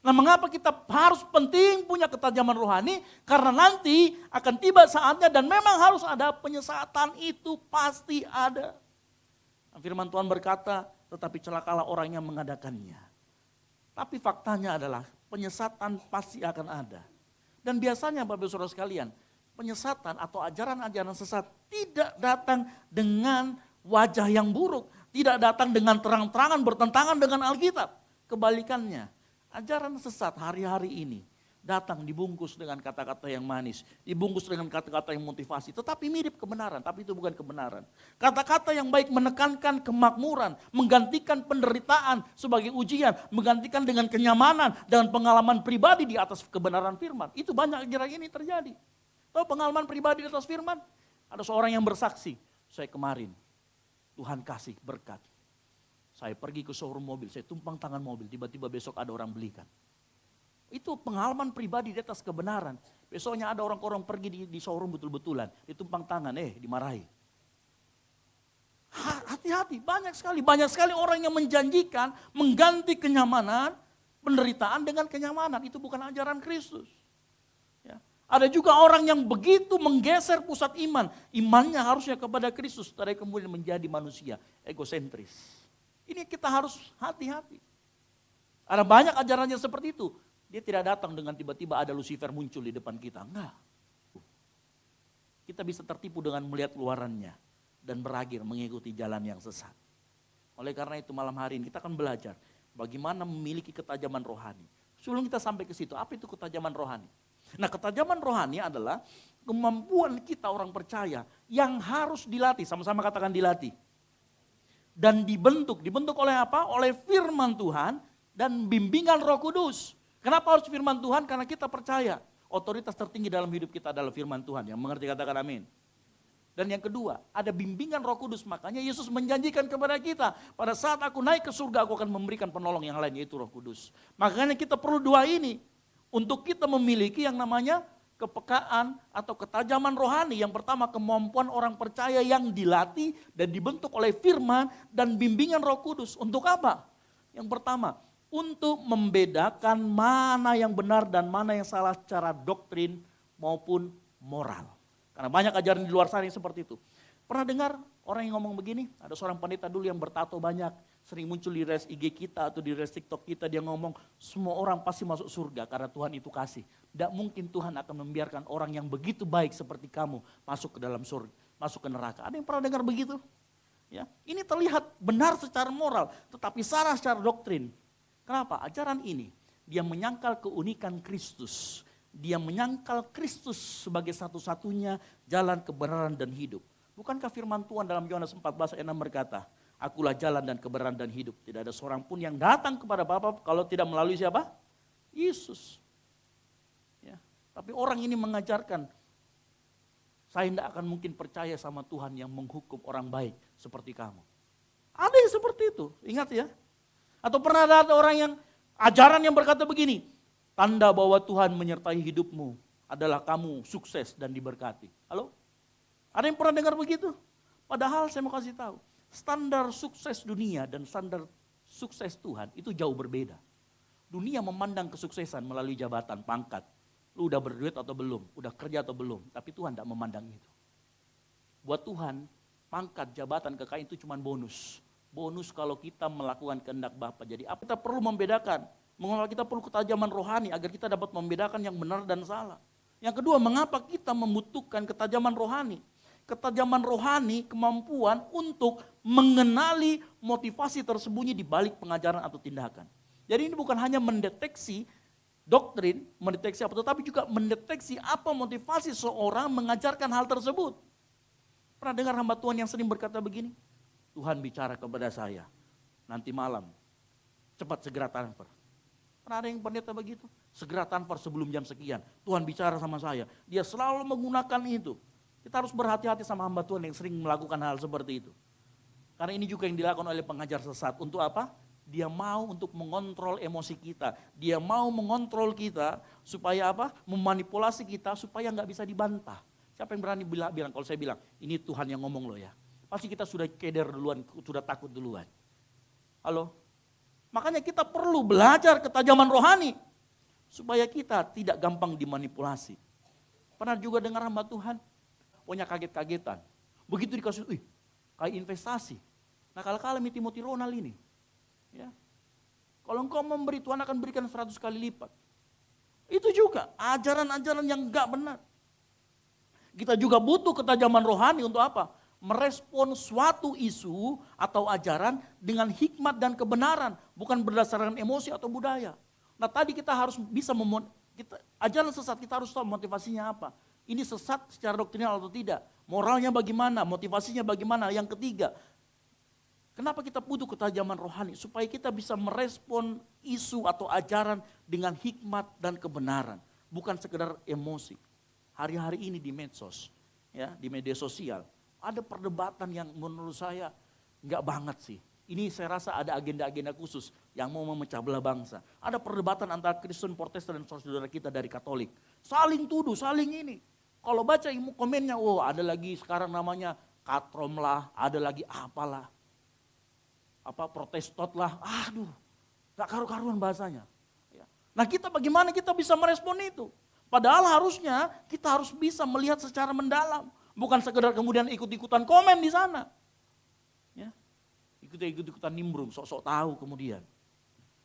[SPEAKER 10] Nah, mengapa kita harus penting punya ketajaman rohani? Karena nanti akan tiba saatnya dan memang harus ada penyesatan, itu pasti ada. Firman Tuhan berkata, tetapi celakalah orang yang mengadakannya. Tapi faktanya adalah penyesatan pasti akan ada. Dan biasanya Bapak Saudara sekalian, penyesatan atau ajaran-ajaran sesat tidak datang dengan wajah yang buruk. Tidak datang dengan terang-terangan bertentangan dengan Alkitab. Kebalikannya. Ajaran sesat hari-hari ini datang dibungkus dengan kata-kata yang manis, dibungkus dengan kata-kata yang motivasi, tetapi mirip kebenaran, tapi itu bukan kebenaran. Kata-kata yang baik menekankan kemakmuran, menggantikan penderitaan sebagai ujian, menggantikan dengan kenyamanan dan pengalaman pribadi di atas kebenaran firman. Itu banyak akhir-akhir ini terjadi. Tahu pengalaman pribadi di atas firman? Ada seorang yang bersaksi, saya kemarin Tuhan kasih berkat. Saya pergi ke showroom mobil, saya tumpang tangan mobil, tiba-tiba besok ada orang belikan. Itu pengalaman pribadi di atas kebenaran. Besoknya ada orang-orang pergi di showroom betul-betulan, ditumpang tangan, dimarahi. Hati-hati, banyak sekali orang yang menjanjikan mengganti kenyamanan, penderitaan dengan kenyamanan. Itu bukan ajaran Kristus. Ya. Ada juga orang yang begitu menggeser pusat iman. Imannya harusnya kepada Kristus, tapi kemudian menjadi manusia, egosentris. Ini kita harus hati-hati. Ada banyak ajarannya seperti itu. Dia tidak datang dengan tiba-tiba ada Lucifer muncul di depan kita. Enggak. Kita bisa tertipu dengan melihat luarannya. Dan berakhir mengikuti jalan yang sesat. Oleh karena itu malam hari ini kita akan belajar. Bagaimana memiliki ketajaman rohani. Sebelum kita sampai ke situ, apa itu ketajaman rohani? Nah, ketajaman rohani adalah kemampuan kita orang percaya yang harus dilatih. Sama-sama katakan dilatih. Dan dibentuk oleh apa? Oleh firman Tuhan dan bimbingan Roh Kudus. Kenapa harus firman Tuhan? Karena kita percaya otoritas tertinggi dalam hidup kita adalah firman Tuhan. Yang mengerti katakan amin. Dan yang kedua, ada bimbingan Roh Kudus. Makanya Yesus menjanjikan kepada kita, pada saat aku naik ke surga aku akan memberikan penolong yang lain, yaitu Roh Kudus. Makanya kita perlu dua ini untuk kita memiliki yang namanya kepekaan atau ketajaman rohani. Yang pertama, kemampuan orang percaya yang dilatih dan dibentuk oleh firman dan bimbingan Roh Kudus. Untuk apa? Yang pertama, untuk membedakan mana yang benar dan mana yang salah secara doktrin maupun moral. Karena banyak ajaran di luar sana yang seperti itu. Pernah dengar orang yang ngomong begini? Ada seorang pendeta dulu yang bertato banyak. Sering muncul di res IG kita atau di res TikTok kita, dia ngomong semua orang pasti masuk surga karena Tuhan itu kasih. Tidak mungkin Tuhan akan membiarkan orang yang begitu baik seperti kamu masuk ke dalam surga, masuk ke neraka. Ada yang pernah dengar begitu? Ya, ini terlihat benar secara moral, tetapi salah secara doktrin. Kenapa? Ajaran ini dia menyangkal keunikan Kristus. Dia menyangkal Kristus sebagai satu-satunya jalan kebenaran dan hidup. Bukankah firman Tuhan dalam Yohanes 14 ayat 6 berkata, akulah jalan dan kebenaran dan hidup. Tidak ada seorang pun yang datang kepada Bapa kalau tidak melalui siapa? Yesus. Ya. Tapi orang ini mengajarkan, saya tidak akan mungkin percaya sama Tuhan yang menghukum orang baik seperti kamu. Ada yang seperti itu, ingat ya. Atau pernah ada orang yang, ajaran yang berkata begini, tanda bahwa Tuhan menyertai hidupmu adalah kamu sukses dan diberkati. Halo? Ada yang pernah dengar begitu? Padahal saya mau kasih tahu, standar sukses dunia dan standar sukses Tuhan itu jauh berbeda. Dunia memandang kesuksesan melalui jabatan, pangkat. Lu udah berduit atau belum, udah kerja atau belum, tapi Tuhan tidak memandang itu. Buat Tuhan, pangkat, jabatan, kekayaan itu cuma bonus. Bonus kalau kita melakukan kehendak Bapa. Jadi apa kita perlu membedakan? Mengapa kita perlu ketajaman rohani agar kita dapat membedakan yang benar dan salah. Yang kedua, mengapa kita membutuhkan ketajaman rohani? Ketajaman rohani, kemampuan untuk mengenali motivasi tersembunyi di balik pengajaran atau tindakan. Jadi ini bukan hanya mendeteksi doktrin, mendeteksi apa, tetapi juga mendeteksi apa motivasi seorang mengajarkan hal tersebut. Pernah dengar hamba Tuhan yang sering berkata begini? Tuhan bicara kepada saya, nanti malam, cepat segera transfer. Pernah ada yang pendeta begitu? Segera transfer sebelum jam sekian. Tuhan bicara sama saya. Dia selalu menggunakan itu. Kita harus berhati-hati sama hamba Tuhan yang sering melakukan hal seperti itu. Karena ini juga yang dilakukan oleh pengajar sesat. Untuk apa? Dia mau untuk mengontrol emosi kita. Dia mau mengontrol kita supaya apa? Memanipulasi kita supaya nggak bisa dibantah. Siapa yang berani bilang kalau saya bilang, ini Tuhan yang ngomong loh ya. Pasti kita sudah keder duluan, sudah takut duluan. Halo? Makanya kita perlu belajar ketajaman rohani. Supaya kita tidak gampang dimanipulasi. Pernah juga dengar hamba Tuhan? Punya kaget-kagetan. Begitu dikasih, kayak investasi. Nah kalau Timothy Ronald ini. Ya. Kalau engkau memberi, Tuhan akan berikan 100 kali lipat. Itu juga ajaran-ajaran yang enggak benar. Kita juga butuh ketajaman rohani untuk apa? Merespon suatu isu atau ajaran dengan hikmat dan kebenaran. Bukan berdasarkan emosi atau budaya. Nah tadi kita harus bisa ajaran sesat kita harus tahu motivasinya apa. Ini sesat secara doktrinal atau tidak. Moralnya bagaimana, motivasinya bagaimana. Yang ketiga, kenapa kita butuh ketajaman rohani? Supaya kita bisa merespon isu atau ajaran dengan hikmat dan kebenaran. Bukan sekedar emosi. Hari-hari ini di medsos, ya, di media sosial, ada perdebatan yang menurut saya enggak banget sih. Ini saya rasa ada agenda-agenda khusus yang mau memecah belah bangsa. Ada perdebatan antara Kristen, Protestan dan saudara kita dari Katolik. Saling tuduh, saling ini. Kalau baca komennya, ada lagi sekarang namanya katrom lah, ada lagi apalah. Protestot lah, gak karu-karuan bahasanya. Nah kita bagaimana kita bisa merespon itu? Padahal harusnya kita harus bisa melihat secara mendalam. Bukan sekedar kemudian ikut-ikutan komen di sana. Ya. Ikut-ikutan nimbrung, sok-sok tahu kemudian.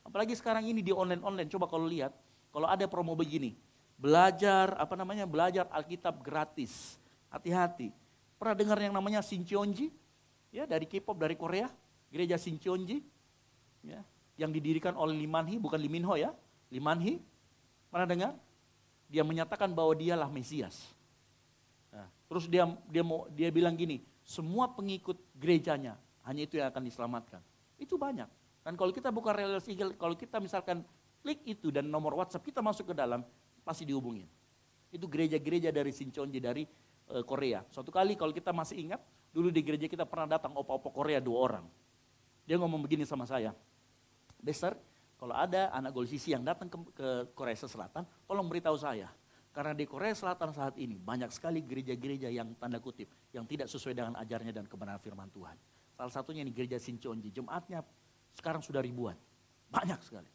[SPEAKER 10] Apalagi sekarang ini di online-online, coba kalau lihat, kalau ada promo begini, belajar Alkitab gratis. Hati-hati. Pernah dengar yang namanya Shincheonji? Ya, dari K-pop, dari Korea. Gereja Shincheonji. Ya, yang didirikan oleh Lee Man-hee, bukan Lee Min-ho ya. Lee Man-hee. Pernah dengar? Dia menyatakan bahwa dialah Mesias. Nah, terus dia bilang gini, semua pengikut gerejanya hanya itu yang akan diselamatkan. Itu banyak. Dan kalau kita buka relasi, kalau kita misalkan klik itu dan nomor WhatsApp kita masuk ke dalam, pasti dihubungin. Itu gereja-gereja dari Shincheonji dari Korea. Suatu kali kalau kita masih ingat, dulu di gereja kita pernah datang opa-opa Korea 2 orang. Dia ngomong begini sama saya, Bester, kalau ada anak Golsisi yang datang ke Korea Selatan, tolong beritahu saya. Karena di Korea Selatan saat ini banyak sekali gereja-gereja yang tanda kutip, yang tidak sesuai dengan ajarnya dan kebenaran firman Tuhan. Salah satunya ini gereja Shincheonji, jemaatnya sekarang sudah ribuan, banyak sekali.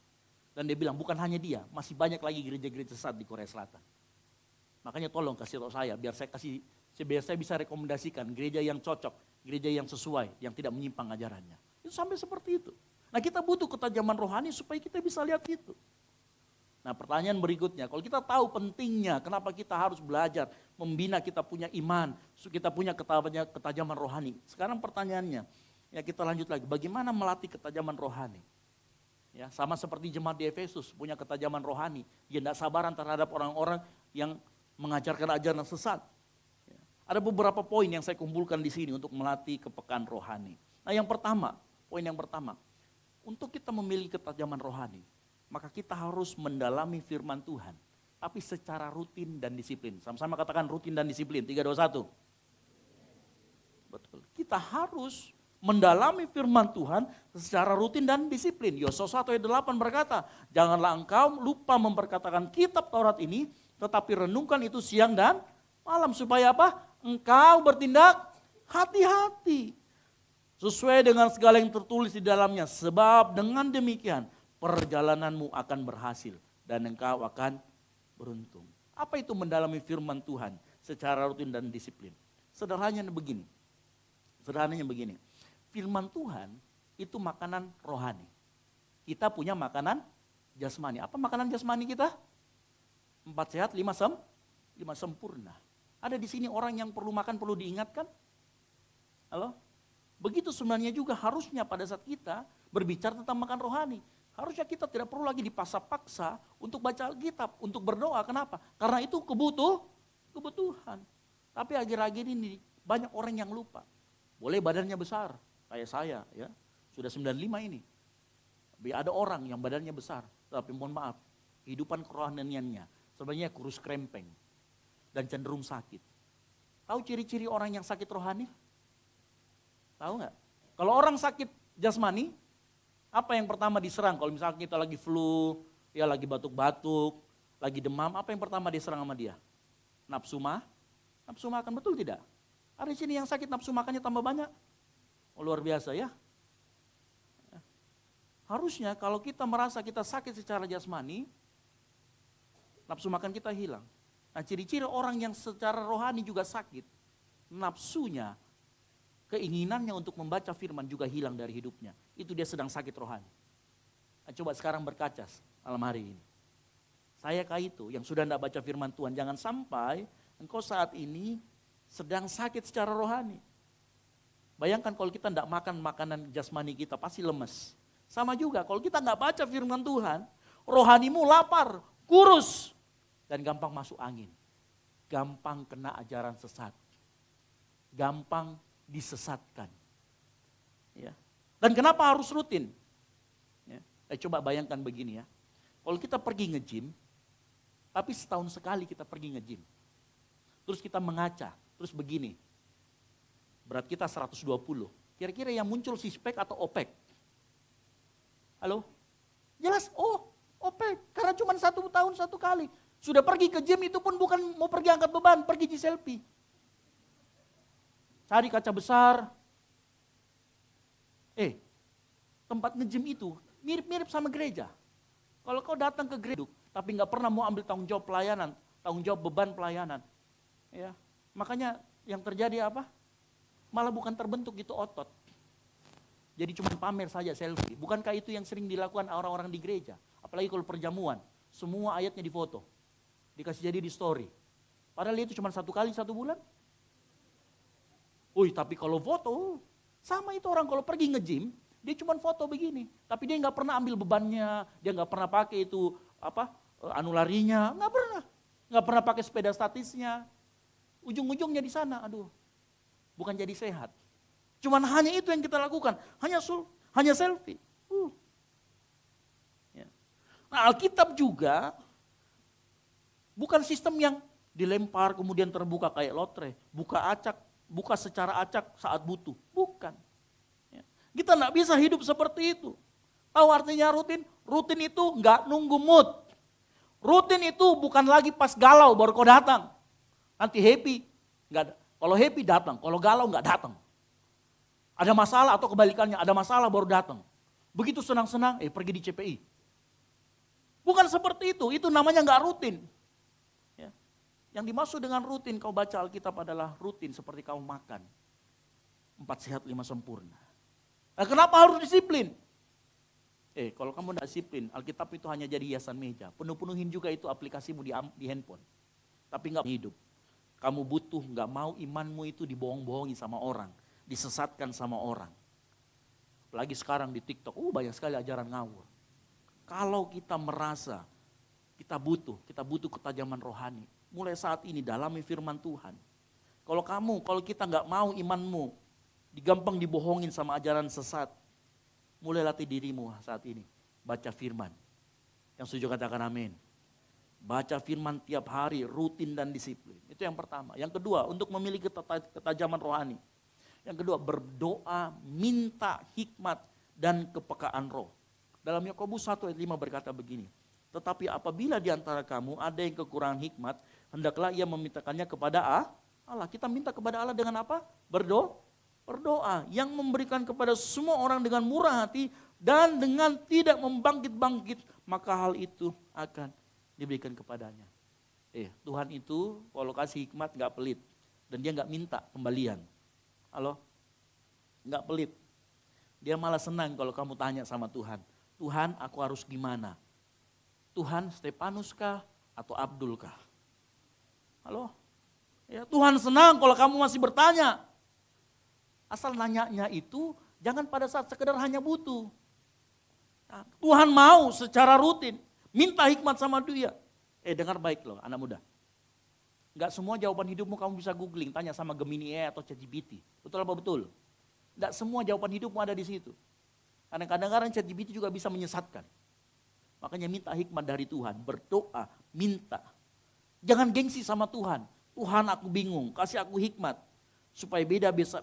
[SPEAKER 10] Dan dia bilang bukan hanya dia, masih banyak lagi gereja-gereja sesat di Korea Selatan. Makanya tolong kasih tahu saya, biar saya bisa rekomendasikan gereja yang cocok, gereja yang sesuai, yang tidak menyimpang ajarannya. Itu sampai seperti itu. Nah kita butuh ketajaman rohani supaya kita bisa lihat itu. Nah pertanyaan berikutnya, kalau kita tahu pentingnya, kenapa kita harus belajar, membina kita punya iman, kita punya ketajaman rohani. Sekarang pertanyaannya, ya kita lanjut lagi, bagaimana melatih ketajaman rohani? Ya, sama seperti jemaat di Efesus punya ketajaman rohani, dia tidak sabaran terhadap orang-orang yang mengajarkan ajaran sesat. Ya. Ada beberapa poin yang saya kumpulkan di sini untuk melatih kepekaan rohani. Nah poin yang pertama, untuk kita memiliki ketajaman rohani, maka kita harus mendalami firman Tuhan, tapi secara rutin dan disiplin. Sama-sama katakan rutin dan disiplin, 3, 2, 1. Betul, kita harus mendalami firman Tuhan secara rutin dan disiplin. Yosua 1 ayat 8 berkata, janganlah engkau lupa memperkatakan kitab Taurat ini, tetapi renungkan itu siang dan malam. Supaya apa? Engkau bertindak hati-hati. Sesuai dengan segala yang tertulis di dalamnya. Sebab dengan demikian perjalananmu akan berhasil dan engkau akan beruntung. Apa itu mendalami firman Tuhan secara rutin dan disiplin? Sederhananya begini. Firman Tuhan itu makanan rohani. Kita punya makanan jasmani. Apa makanan jasmani kita? 4 sehat, 5 5 sempurna. Ada di sini orang yang perlu makan, perlu diingatkan? Halo? Begitu sebenarnya juga harusnya pada saat kita berbicara tentang makan rohani. Harusnya kita tidak perlu lagi dipaksa-paksa untuk baca Alkitab, untuk berdoa. Kenapa? Karena itu kebutuhan. Tapi akhir-akhir ini banyak orang yang lupa. Boleh badannya besar, kayak saya ya. Sudah 95 ini. Ada orang yang badannya besar, tapi mohon maaf, kehidupan kerohaniannya sebenarnya kurus krempeng dan cenderung sakit. Tahu ciri-ciri orang yang sakit rohani? Tahu nggak? Kalau orang sakit jasmani, apa yang pertama diserang? Kalau misalnya kita lagi flu, ya lagi batuk-batuk, lagi demam, apa yang pertama diserang sama dia? Nafsu makan, betul tidak? Ada di sini yang sakit nafsu makannya tambah banyak. Oh, luar biasa ya. Harusnya kalau kita merasa kita sakit secara jasmani, nafsu makan kita hilang. Nah, ciri-ciri orang yang secara rohani juga sakit, nafsunya, keinginannya untuk membaca firman juga hilang dari hidupnya. Itu dia sedang sakit rohani. Nah, coba sekarang berkaca malam hari ini. Saya kayak itu yang sudah tidak baca firman Tuhan. Jangan sampai engkau saat ini sedang sakit secara rohani. Bayangkan kalau kita tidak makan makanan jasmani kita, pasti lemes. Sama juga kalau kita nggak baca firman Tuhan, rohanimu lapar, kurus, dan gampang masuk angin. Gampang kena ajaran sesat. Gampang disesatkan. Ya. Dan kenapa harus rutin? Ya. Coba bayangkan begini ya. Kalau kita pergi nge-gym, tapi setahun sekali kita pergi nge-gym. Terus kita mengaca, terus begini. Berat kita 120. Kira-kira yang muncul six-pack atau OPEC? Halo? Jelas, OPEC. Karena cuma 1 tahun 1 kali. Sudah pergi ke gym itu pun bukan mau pergi angkat beban, pergi selfie. Cari kaca besar. Tempat nge-gym itu mirip-mirip sama gereja. Kalau kau datang ke gereja, tapi nggak pernah mau ambil tanggung jawab pelayanan, tanggung jawab beban pelayanan. Ya, makanya yang terjadi apa? Malah bukan terbentuk gitu otot. Jadi cuma pamer saja selfie. Bukankah itu yang sering dilakukan orang-orang di gereja? Apalagi kalau perjamuan, semua ayatnya difoto. Dikasih jadi di story. Padahal itu cuma 1 kali 1 bulan. Tapi kalau foto, sama itu orang kalau pergi nge-gym, dia cuma foto begini. Tapi dia nggak pernah ambil bebannya, dia nggak pernah pakai itu anularinya, nggak pernah. Nggak pernah pakai sepeda statisnya. Ujung-ujungnya di sana, bukan jadi sehat. Cuman hanya itu yang kita lakukan, hanya selfie. Ya. Nah, Alkitab juga bukan sistem yang dilempar kemudian terbuka kayak lotre, buka secara acak saat butuh, bukan. Ya. Kita nggak bisa hidup seperti itu. Tahu artinya rutin? Rutin itu nggak nunggu mood. Rutin itu bukan lagi pas galau baru kau datang. Nanti happy, nggak. Kalau happy datang, kalau galau nggak datang. Ada masalah atau kebalikannya, ada masalah baru datang. Begitu senang-senang, pergi di CPI. Bukan seperti itu namanya nggak rutin. Ya. Yang dimaksud dengan rutin, kau baca Alkitab adalah rutin seperti kau makan. 4 sehat 5 sempurna. Nah, kenapa harus disiplin? Kalau kamu tidak disiplin, Alkitab itu hanya jadi hiasan meja. Penuh-penuhin juga itu aplikasimu di handphone. Tapi nggak hidup. Kamu butuh, nggak mau imanmu itu dibohong-bohongi sama orang. Disesatkan sama orang. Apalagi sekarang di TikTok, banyak sekali ajaran ngawur. Kalau kita merasa kita butuh ketajaman rohani. Mulai saat ini dalami firman Tuhan. Kalau kita nggak mau imanmu digampang dibohongin sama ajaran sesat, mulai latih dirimu saat ini. Baca firman. Yang setuju katakan amin. Baca firman tiap hari, rutin dan disiplin. Itu yang pertama. Yang kedua, untuk memiliki ketajaman rohani. Yang kedua, berdoa, minta hikmat dan kepekaan roh. Dalam Yakobus 1 ayat 5 berkata begini. Tetapi apabila di antara kamu ada yang kekurangan hikmat, hendaklah ia memintakannya kepada Allah. Kita minta kepada Allah dengan apa? Berdoa. Yang memberikan kepada semua orang dengan murah hati dan dengan tidak membangkit-bangkit, maka hal itu akan diberikan kepadanya. Tuhan itu kalau kasih hikmat gak pelit. Dan dia gak minta kembalian. Halo? Enggak pelit. Dia malah senang kalau kamu tanya sama Tuhan. Tuhan, aku harus gimana? Tuhan, Stefanus kah atau Abdul kah? Halo? Ya, Tuhan senang kalau kamu masih bertanya. Asal nanyanya itu jangan pada saat sekedar hanya butuh. Nah, Tuhan mau secara rutin minta hikmat sama dia. Dengar baik loh anak muda. Enggak semua jawaban hidupmu kamu bisa googling, tanya sama Gemini AI atau ChatGPT. Betul apa betul? Enggak semua jawaban hidupmu ada di situ. Karena kadang-kadang ChatGPT juga bisa menyesatkan. Makanya minta hikmat dari Tuhan, berdoa, minta. Jangan gengsi sama Tuhan. Tuhan aku bingung, kasih aku hikmat. Supaya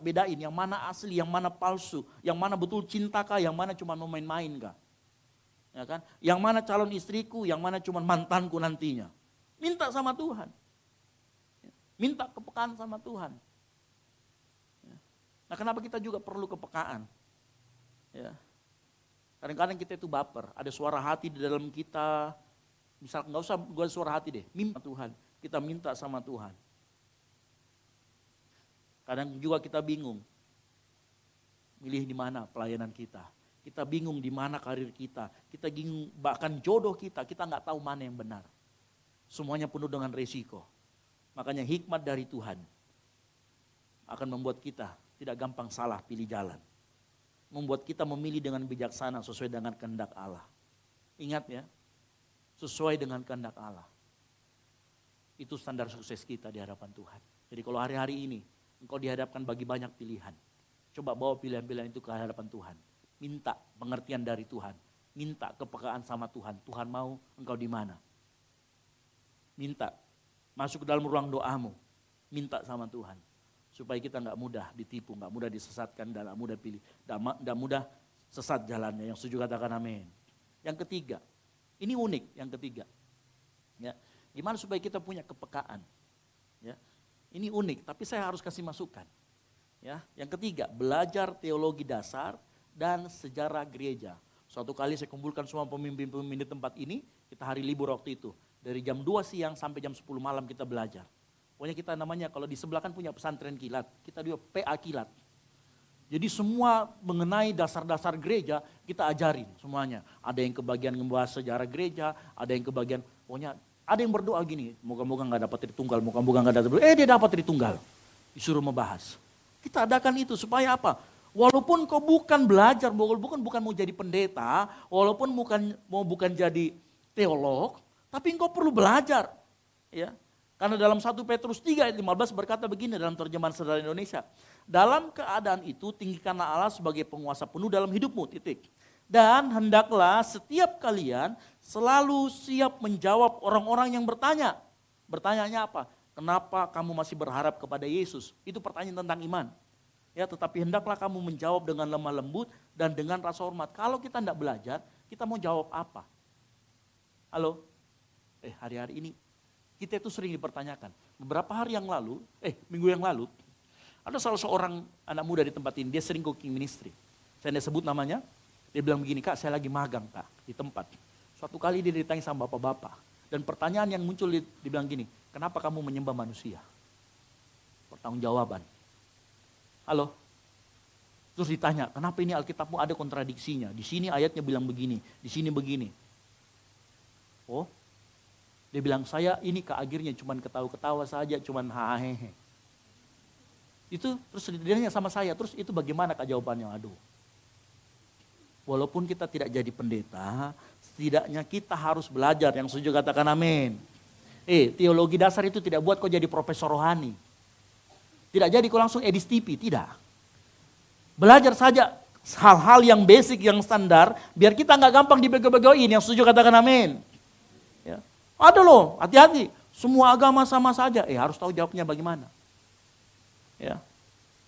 [SPEAKER 10] bedain yang mana asli, yang mana palsu, yang mana betul cinta kah, yang mana cuma mau main-main kah. Ya kan? Yang mana calon istriku, yang mana cuma mantanku nantinya. Minta sama Tuhan. Minta kepekaan sama Tuhan. Nah, kenapa kita juga perlu kepekaan? Ya. Kadang-kadang kita itu baper, ada suara hati di dalam kita. Misal nggak usah gue suara hati deh, minta Tuhan. Kita minta sama Tuhan. Kadang juga kita bingung, milih di mana pelayanan kita. Kita bingung di mana karir kita. Kita bingung bahkan jodoh kita nggak tahu mana yang benar. Semuanya penuh dengan resiko. Makanya hikmat dari Tuhan akan membuat kita tidak gampang salah pilih jalan. Membuat kita memilih dengan bijaksana sesuai dengan kehendak Allah. Ingat ya, sesuai dengan kehendak Allah. Itu standar sukses kita di hadapan Tuhan. Jadi kalau hari-hari ini engkau dihadapkan bagi banyak pilihan, coba bawa pilihan-pilihan itu ke hadapan Tuhan. Minta pengertian dari Tuhan. Minta kepekaan sama Tuhan. Tuhan mau engkau di mana. Minta. Masuk ke dalam ruang doamu, minta sama Tuhan. Supaya kita nggak mudah ditipu, nggak mudah disesatkan, nggak mudah pilih, nggak mudah sesat jalannya. Yang setuju katakan amin. Yang ketiga, ini unik yang ketiga. Ya, gimana supaya kita punya kepekaan? Ya, ini unik, tapi saya harus kasih masukan. Ya, yang ketiga, belajar teologi dasar dan sejarah gereja. Suatu kali saya kumpulkan semua pemimpin-pemimpin di tempat ini, kita hari libur waktu itu. Dari jam 2 siang sampai jam 10 malam kita belajar. Pokoknya kita namanya kalau di sebelah kan punya pesantren kilat, kita juga PA kilat. Jadi semua mengenai dasar-dasar gereja kita ajarin semuanya. Ada yang kebagian membahas sejarah gereja, ada yang kebagian, pokoknya ada yang berdoa gini, moga-moga gak dapat Tritunggal, moga-moga gak dapat, dia dapat Tritunggal. Disuruh membahas. Kita adakan itu supaya apa? Walaupun kau bukan belajar, walaupun bukan mau jadi pendeta, walaupun bukan jadi teolog, tapi engkau perlu belajar. Ya. Karena dalam 1 Petrus 3 ayat 15 berkata begini dalam terjemahan Sederhana Indonesia. Dalam keadaan itu tinggikanlah Allah sebagai penguasa penuh dalam hidupmu, titik. Dan hendaklah setiap kalian selalu siap menjawab orang-orang yang bertanya. Bertanyanya apa? Kenapa kamu masih berharap kepada Yesus? Itu pertanyaan tentang iman. Ya, tetapi hendaklah kamu menjawab dengan lemah lembut dan dengan rasa hormat. Kalau kita tidak belajar, kita mau jawab apa? Halo? Hari-hari ini kita itu sering dipertanyakan. Beberapa hari yang lalu, minggu yang lalu, ada salah seorang anak muda di tempat ini, dia sering cooking ministry. Saya tidak sebut namanya, dia bilang begini, Kak saya lagi magang Kak di tempat. Suatu kali dia ditanya sama bapak-bapak, dan pertanyaan yang muncul dia bilang gini, kenapa kamu menyembah manusia? Pertanggungjawaban. Halo? Terus ditanya, kenapa ini Alkitabmu ada kontradiksinya? Di sini ayatnya bilang begini, di sini begini. Oh, dia bilang, saya ini Kak akhirnya cuman ketawa-ketawa saja, cuman hahehe. Itu terus dia nanya sama saya, terus itu bagaimana Kak jawabannya? Aduh. Walaupun kita tidak jadi pendeta, setidaknya kita harus belajar, yang setuju katakan amin. Teologi dasar itu tidak buat kau jadi profesor rohani. Tidak jadi kau langsung edis TV, tidak. Belajar saja hal-hal yang basic, yang standar, biar kita nggak gampang dibego-begoin, yang setuju katakan amin. Ya. Ada loh, hati-hati. Semua agama sama saja. Harus tahu jawabnya bagaimana. Ya.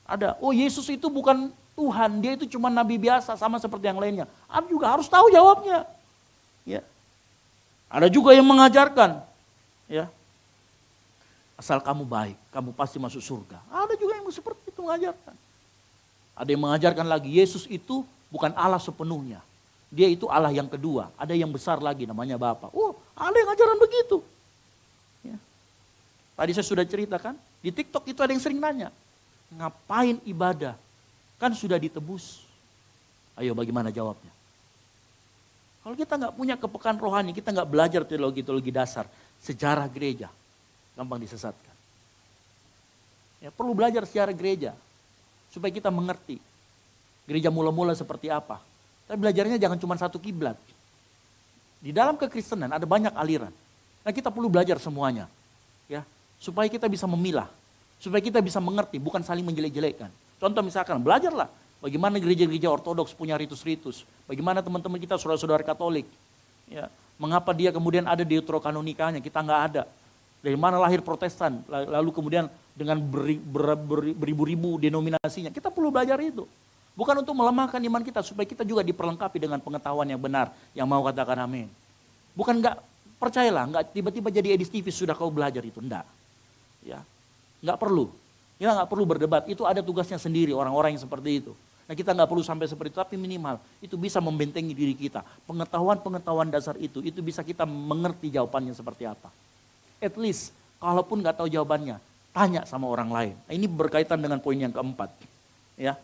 [SPEAKER 10] Ada. Oh, Yesus itu bukan Tuhan, dia itu cuma nabi biasa sama seperti yang lainnya. Ada juga harus tahu jawabnya. Ya. Ada juga yang mengajarkan, ya. Asal kamu baik, kamu pasti masuk surga. Ada juga yang seperti itu mengajarkan. Ada yang mengajarkan lagi, Yesus itu bukan Allah sepenuhnya. Dia itu Allah yang kedua, ada yang besar lagi namanya Bapa. Oh, ada yang ajaran begitu. Ya. Tadi saya sudah ceritakan, di TikTok itu ada yang sering nanya, ngapain ibadah? Kan sudah ditebus. Ayo bagaimana jawabnya? Kalau kita nggak punya kepekaan rohani, kita nggak belajar teologi-teologi dasar, sejarah gereja, gampang disesatkan. Ya, perlu belajar sejarah gereja supaya kita mengerti gereja mula-mula seperti apa. Tapi belajarnya jangan cuma satu kiblat. Di dalam kekristenan ada banyak aliran. Nah, kita perlu belajar semuanya. Ya, supaya kita bisa memilah, supaya kita bisa mengerti, bukan saling menjelek-jelekkan. Contoh misalkan, belajarlah bagaimana gereja-gereja ortodoks punya ritus-ritus. Bagaimana teman-teman kita saudara-saudara Katolik. Ya, mengapa dia kemudian ada deuterokanonikanya, kita nggak ada. Dari mana lahir Protestan, lalu kemudian dengan beribu-ribu denominasinya. Kita perlu belajar itu. Bukan untuk melemahkan iman kita, supaya kita juga diperlengkapi dengan pengetahuan yang benar. Yang mau katakan amin. Bukan nggak, percayalah, nggak tiba-tiba jadi edistivis sudah kau belajar itu, enggak. Ya, nggak perlu. Kita nggak perlu berdebat, itu ada tugasnya sendiri orang-orang yang seperti itu. Nah, kita nggak perlu sampai seperti itu, tapi minimal itu bisa membentengi diri kita. Pengetahuan-pengetahuan dasar itu bisa kita mengerti jawabannya seperti apa. At least, kalaupun nggak tahu jawabannya, tanya sama orang lain. Nah, ini berkaitan dengan poin yang keempat. Ya.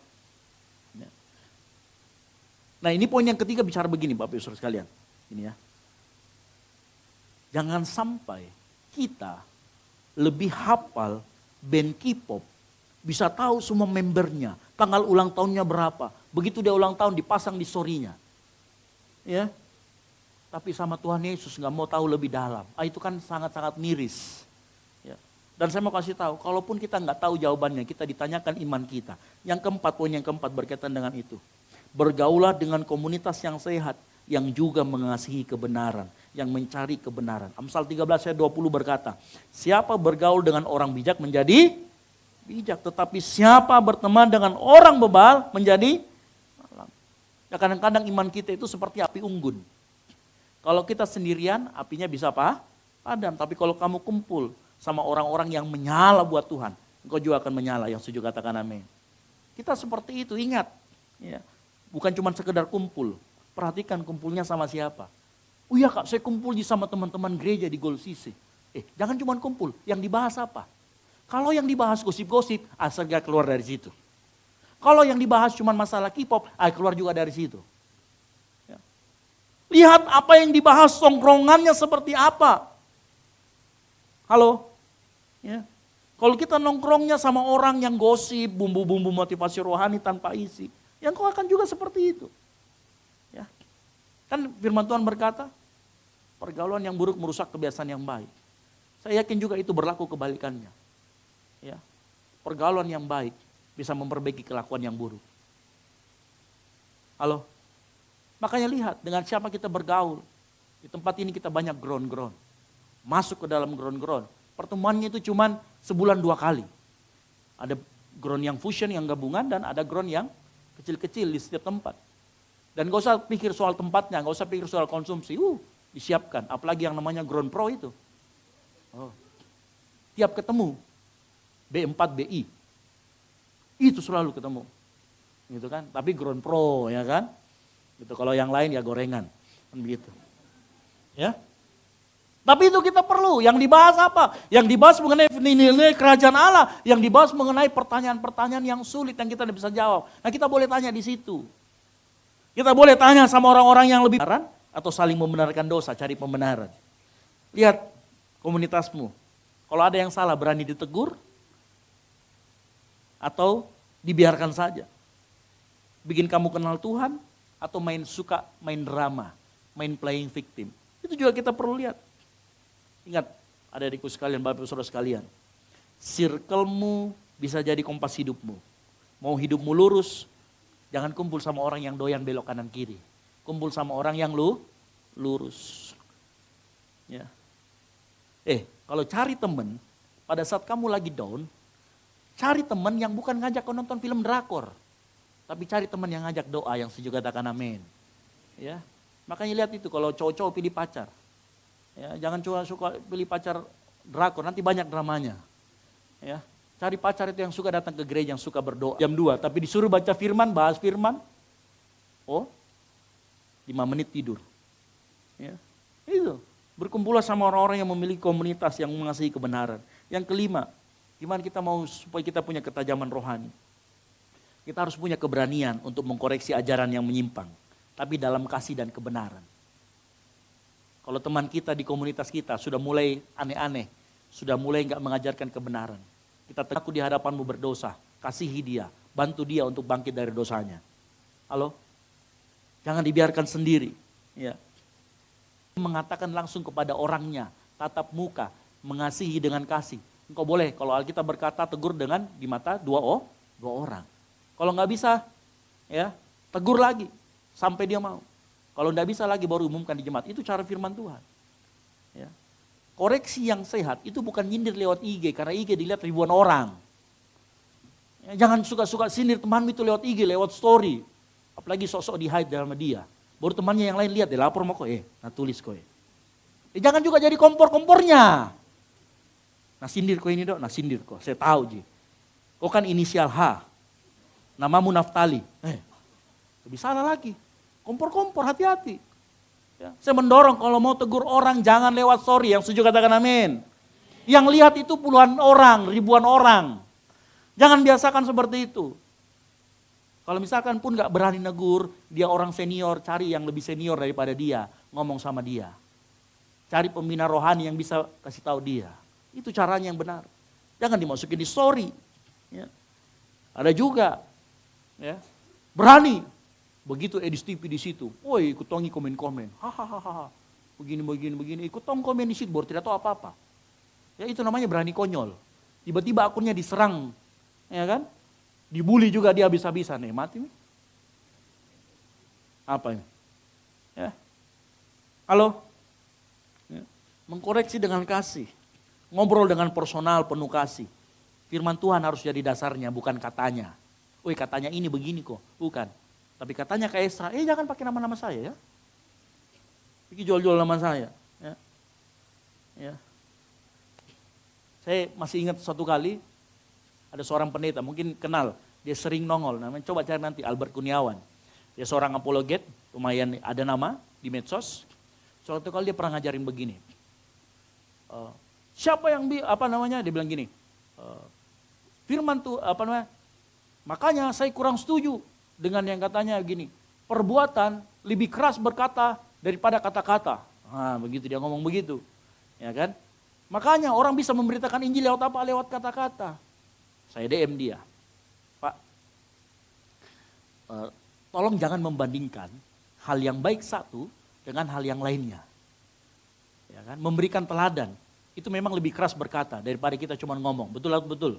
[SPEAKER 10] Nah, ini poin yang ketiga bicara begini Bapak Ibu Saudara sekalian. Ini ya. Jangan sampai kita lebih hafal band K-pop, bisa tahu semua membernya, tanggal ulang tahunnya berapa. Begitu dia ulang tahun dipasang di story-nya. Ya. Tapi sama Tuhan Yesus nggak mau tahu lebih dalam. Itu kan sangat-sangat miris. Ya. Dan saya mau kasih tahu, kalaupun kita nggak tahu jawabannya, kita ditanyakan iman kita. Yang keempat, poin yang keempat berkaitan dengan itu. Bergaulah dengan komunitas yang sehat, yang juga mengasihi kebenaran, yang mencari kebenaran. Amsal 13 ayat 20 berkata, siapa bergaul dengan orang bijak menjadi bijak, tetapi siapa berteman dengan orang bebal menjadi malang. Ya, kadang-kadang iman kita itu seperti api unggun. Kalau kita sendirian, apinya bisa apa? Padam. Tapi kalau kamu kumpul sama orang-orang yang menyala buat Tuhan, engkau juga akan menyala. Yang setuju katakan amin. Kita seperti itu, ingat. Ya. Bukan cuma sekedar kumpul. Perhatikan kumpulnya sama siapa. Oh iya Kak, saya kumpul sama teman-teman gereja di Gold City. Jangan cuma kumpul, yang dibahas apa? Kalau yang dibahas gosip-gosip, segera keluar dari situ. Kalau yang dibahas cuma masalah K-pop, keluar juga dari situ. Ya. Lihat apa yang dibahas, tongkrongannya seperti apa. Halo? Ya. Kalau kita nongkrongnya sama orang yang gosip, bumbu-bumbu motivasi rohani tanpa isi, yang kau akan juga seperti itu. Ya. Kan firman Tuhan berkata, pergaulan yang buruk merusak kebiasaan yang baik. Saya yakin juga itu berlaku kebalikannya. Ya. Pergaulan yang baik bisa memperbaiki kelakuan yang buruk. Halo? Makanya lihat dengan siapa kita bergaul. Di tempat ini kita banyak ground-ground. Masuk ke dalam ground-ground. Pertemuannya itu cuma sebulan 2 kali. Ada ground yang fusion, yang gabungan, dan ada ground yang kecil-kecil di setiap tempat. Dan gak usah pikir soal tempatnya, gak usah pikir soal konsumsi. Disiapkan, apalagi yang namanya ground pro itu. Tiap ketemu, B4, BI. Itu selalu ketemu. Gitu kan, tapi ground pro ya kan. Gitu. Kalau yang lain ya gorengan. Kan begitu. Ya. Tapi itu kita perlu. Yang dibahas apa? Yang dibahas mengenai nilai kerajaan Allah. Yang dibahas mengenai pertanyaan-pertanyaan yang sulit yang kita tidak bisa jawab. Nah, kita boleh tanya di situ. Kita boleh tanya sama orang-orang yang lebih benar atau saling membenarkan dosa, cari pembenaran. Lihat komunitasmu. Kalau ada yang salah berani ditegur atau dibiarkan saja. Bikin kamu kenal Tuhan atau suka main drama, main playing victim. Itu juga kita perlu lihat. Ingat, adik-adikku sekalian, Bapak-Ibu Saudara sekalian. Circle-mu bisa jadi kompas hidupmu. Mau hidupmu lurus, jangan kumpul sama orang yang doyan belok kanan kiri. Kumpul sama orang yang lurus. Ya. Kalau cari teman, pada saat kamu lagi down, cari teman yang bukan ngajak kau nonton film drakor. Tapi cari teman yang ngajak doa, yang setuju katakan amin. Ya. Makanya lihat itu kalau cowok-cowok pilih pacar. Ya, jangan cuma suka pilih pacar drakor, nanti banyak dramanya. Ya, cari pacar itu yang suka datang ke gereja, yang suka berdoa. Jam 2, tapi disuruh baca firman, bahas firman. 5 menit tidur. Ya, itu. Berkumpullah sama orang-orang yang memiliki komunitas yang mengasihi kebenaran. Yang kelima, gimana kita mau supaya kita punya ketajaman rohani. Kita harus punya keberanian untuk mengkoreksi ajaran yang menyimpang. Tapi dalam kasih dan kebenaran. Kalau teman kita di komunitas kita sudah mulai aneh-aneh, sudah mulai nggak mengajarkan kebenaran. Kita aku di hadapanmu berdosa, kasihi dia, bantu dia untuk bangkit dari dosanya. Halo? Jangan dibiarkan sendiri. Ya. Mengatakan langsung kepada orangnya, tatap muka, mengasihi dengan kasih. Engkau boleh, kalau Alkitab berkata tegur dengan di mata dua orang. Kalau nggak bisa, ya tegur lagi sampai dia mau. Kalau nggak bisa lagi baru umumkan di jemaat. Itu cara firman Tuhan. Ya. Koreksi yang sehat itu bukan nyindir lewat IG, karena IG dilihat ribuan orang. Ya, jangan suka-suka sindir temanmu itu lewat IG, lewat story. Apalagi sok-sok di hide dalam dia. Baru temannya yang lain lihat, dia lapor sama kau, nah tulis kau. Jangan juga jadi kompor-kompornya. Nah sindir kau ini dok, nah sindir kau, saya tahu Ji. Kau kan inisial H, namamu Naftali. Lebih salah lagi, kompor-kompor, hati-hati. Ya, saya mendorong kalau mau tegur orang jangan lewat story, yang setuju katakan amin. Yang lihat itu puluhan orang, ribuan orang. Jangan biasakan seperti itu. Kalau misalkan pun gak berani negur, dia orang senior, cari yang lebih senior daripada dia, ngomong sama dia. Cari pembina rohani yang bisa kasih tahu dia. Itu caranya yang benar. Jangan dimasukin di story. Ya. Ada juga, ya, berani. Begitu edis TV di situ, woi ikut tongi komen-komen, hahaha, begini, ikut tong komen di situ, baru tidak tahu apa-apa. Ya itu namanya berani konyol. Tiba-tiba akunnya diserang, ya kan? Dibully juga dia habis-habisan, mati nih. Apa ini? Ya. Halo? Ya. Mengkoreksi dengan kasih. Ngobrol dengan personal penuh kasih. Firman Tuhan harus jadi dasarnya, bukan katanya. Woi katanya ini begini kok, bukan. Tapi katanya ke Esra, jangan pakai nama-nama saya ya. Pergi jual-jual nama saya. Ya. Ya. Saya masih ingat suatu kali, ada seorang pendeta, mungkin kenal, dia sering nongol, namanya coba cari nanti, Albert Kurniawan. Dia seorang apologet, lumayan ada nama di medsos. Suatu kali dia pernah ngajarin begini. Siapa yang dia bilang gini. Firman tuh makanya saya kurang setuju dengan yang katanya gini. Perbuatan lebih keras berkata daripada kata-kata. Nah, begitu dia ngomong begitu. Ya kan? Makanya orang bisa memberitakan Injil lewat apa? Lewat kata-kata. Saya DM dia. Pak, tolong jangan membandingkan hal yang baik satu dengan hal yang lainnya. Ya kan? Memberikan teladan. Itu memang lebih keras berkata daripada kita cuma ngomong. Betul atau betul?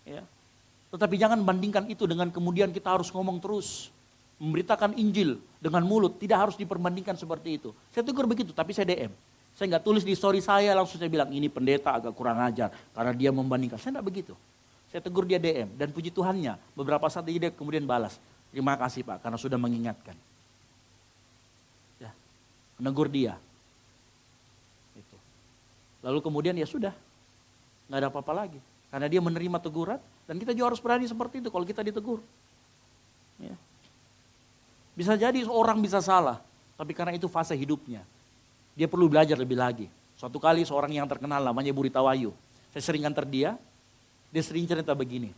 [SPEAKER 10] Ya. Tetapi jangan bandingkan itu dengan kemudian kita harus ngomong terus. Memberitakan Injil dengan mulut. Tidak harus diperbandingkan seperti itu. Saya tegur begitu, tapi saya DM. Saya nggak tulis di story saya, langsung saya bilang ini pendeta agak kurang ajar. Karena dia membandingkan. Saya nggak begitu. Saya tegur dia DM. Dan puji Tuhannya, beberapa saat dia kemudian balas. Terima kasih Pak, karena sudah mengingatkan. Ya, menegur dia. Itu. Lalu kemudian ya sudah. Nggak ada apa-apa lagi. Karena dia menerima teguran. Dan kita juga harus berani seperti itu kalau kita ditegur. Ya. Bisa jadi orang bisa salah. Tapi karena itu fase hidupnya. Dia perlu belajar lebih lagi. Suatu kali seorang yang terkenal namanya Ibu Rita Wayu. Saya sering antar dia. Dia sering cerita begini.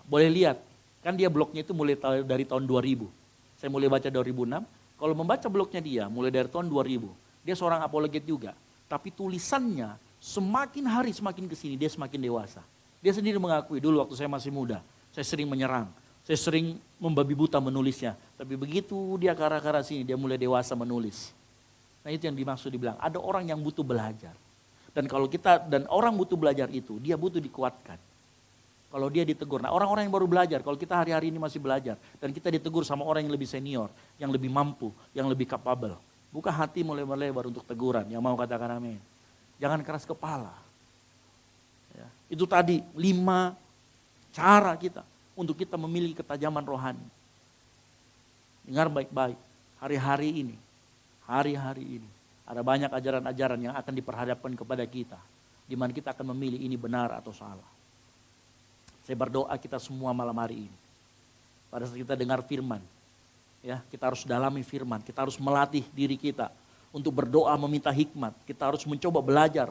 [SPEAKER 10] Boleh lihat. Kan dia blognya itu mulai dari tahun 2000. Saya mulai baca 2006. Kalau membaca blognya dia mulai dari tahun 2000. Dia seorang apologet juga. Tapi tulisannya semakin hari semakin kesini dia semakin dewasa. Dia sendiri mengakui dulu waktu saya masih muda. Saya sering menyerang. Saya sering membabi buta menulisnya. Tapi begitu dia ke arah-arah sini dia mulai dewasa menulis. Nah itu yang dimaksud dibilang. Ada orang yang butuh belajar. Dan kalau dan orang butuh belajar itu dia butuh dikuatkan. Kalau dia ditegur. Nah orang-orang yang baru belajar. Kalau kita hari-hari ini masih belajar. Dan kita ditegur sama orang yang lebih senior. Yang lebih mampu. Yang lebih capable. Buka hati mulai lebar untuk teguran. Yang mau katakan amin. Jangan keras kepala. Ya. Itu tadi 5 cara kita untuk kita memiliki ketajaman rohani. Dengar baik-baik. Hari-hari ini ada banyak ajaran-ajaran yang akan diperhadapkan kepada kita. Di mana kita akan memilih ini benar atau salah. Saya berdoa kita semua malam hari ini. Pada saat kita dengar firman. Ya, kita harus dalami firman. Kita harus melatih diri kita. Untuk berdoa meminta hikmat. Kita harus mencoba belajar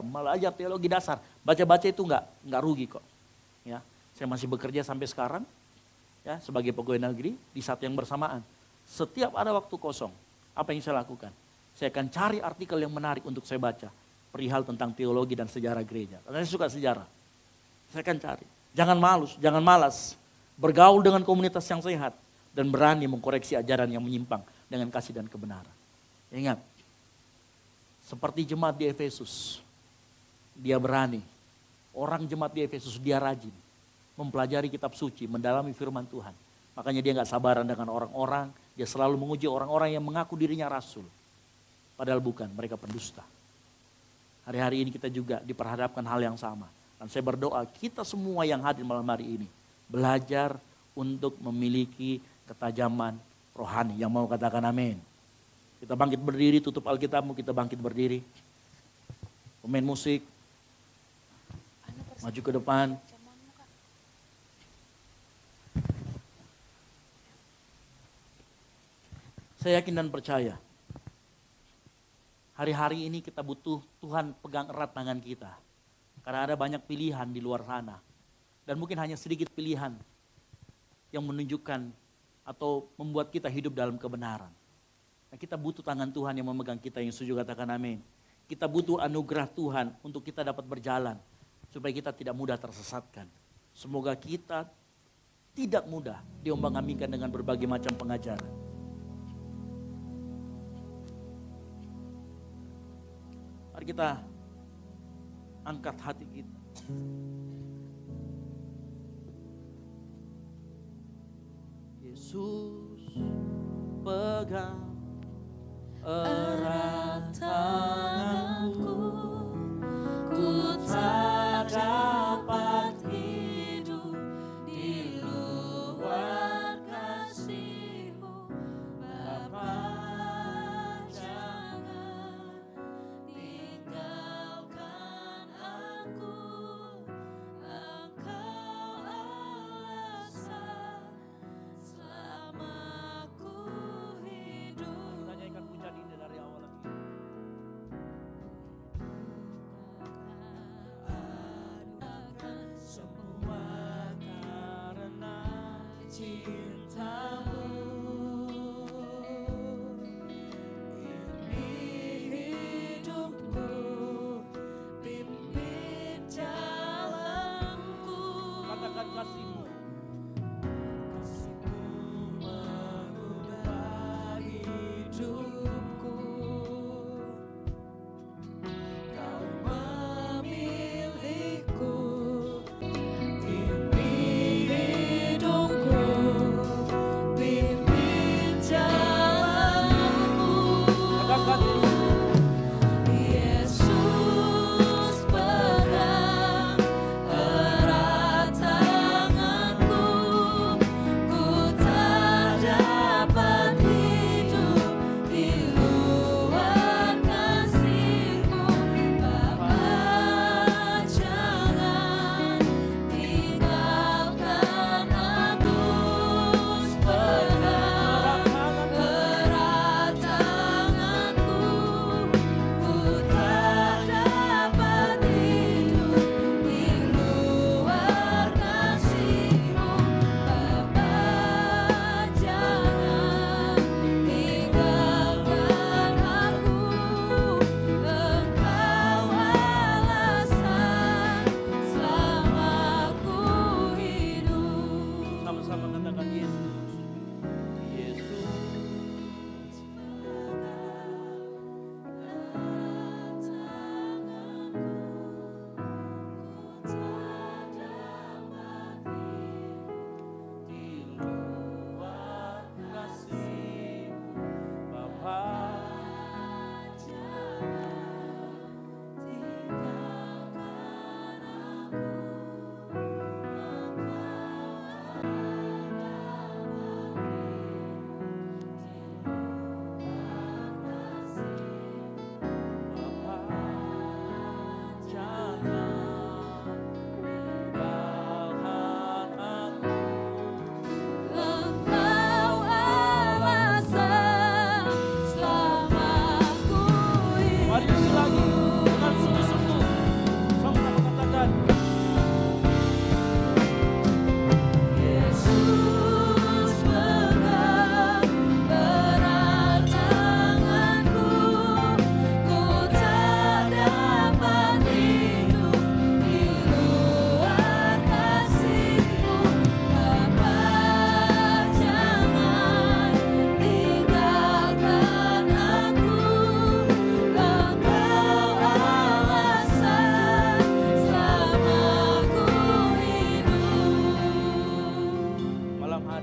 [SPEAKER 10] teologi dasar. Baca-baca itu enggak rugi kok. Ya, saya masih bekerja sampai sekarang ya sebagai pegawai negeri di saat yang bersamaan. Setiap ada waktu kosong, apa yang saya lakukan? Saya akan cari artikel yang menarik untuk saya baca. perihal tentang teologi dan sejarah gereja. Karena saya suka sejarah. Saya akan cari. Jangan malas. Bergaul dengan komunitas yang sehat dan berani mengkoreksi ajaran yang menyimpang dengan kasih dan kebenaran. Ingat, seperti jemaat di Efesus, dia berani. Orang jemaat di Efesus dia rajin mempelajari kitab suci, mendalami firman Tuhan. Makanya dia gak sabaran dengan orang-orang, dia selalu menguji orang-orang yang mengaku dirinya rasul. Padahal bukan, mereka pendusta. Hari-hari ini kita juga diperhadapkan hal yang sama. Dan saya berdoa kita semua yang hadir malam hari ini belajar untuk memiliki ketajaman rohani. Yang mau katakan amin. Kita bangkit berdiri, tutup Alkitabmu, kita bangkit berdiri. Pemain musik, maju ke depan. Saya yakin dan percaya, hari-hari ini kita butuh Tuhan pegang erat tangan kita. Karena ada banyak pilihan di luar sana. Dan mungkin hanya sedikit pilihan yang menunjukkan atau membuat kita hidup dalam kebenaran. Nah, kita butuh tangan Tuhan yang memegang kita, yang setuju katakan amin. Kita butuh anugerah Tuhan untuk kita dapat berjalan. Supaya kita tidak mudah tersesatkan. Semoga kita tidak mudah diombang-ambingkan dengan berbagai macam pengajaran. Mari kita angkat hati kita. Yesus pegang erat tanganku, ku tak dapat hidup di luar kasih-Mu, Bapa. Jangan tinggalkan aku, Engkau Allah selama ku hidup. Kita nyanyikan pujian ini dari awal lagi. Semua karena cinta-Mu. Ini hidupku, pimpin jalanku. Katakan kasih-Mu. Kasih-Mu mengubah hidupku. Kau memilihku. Ini hidupku,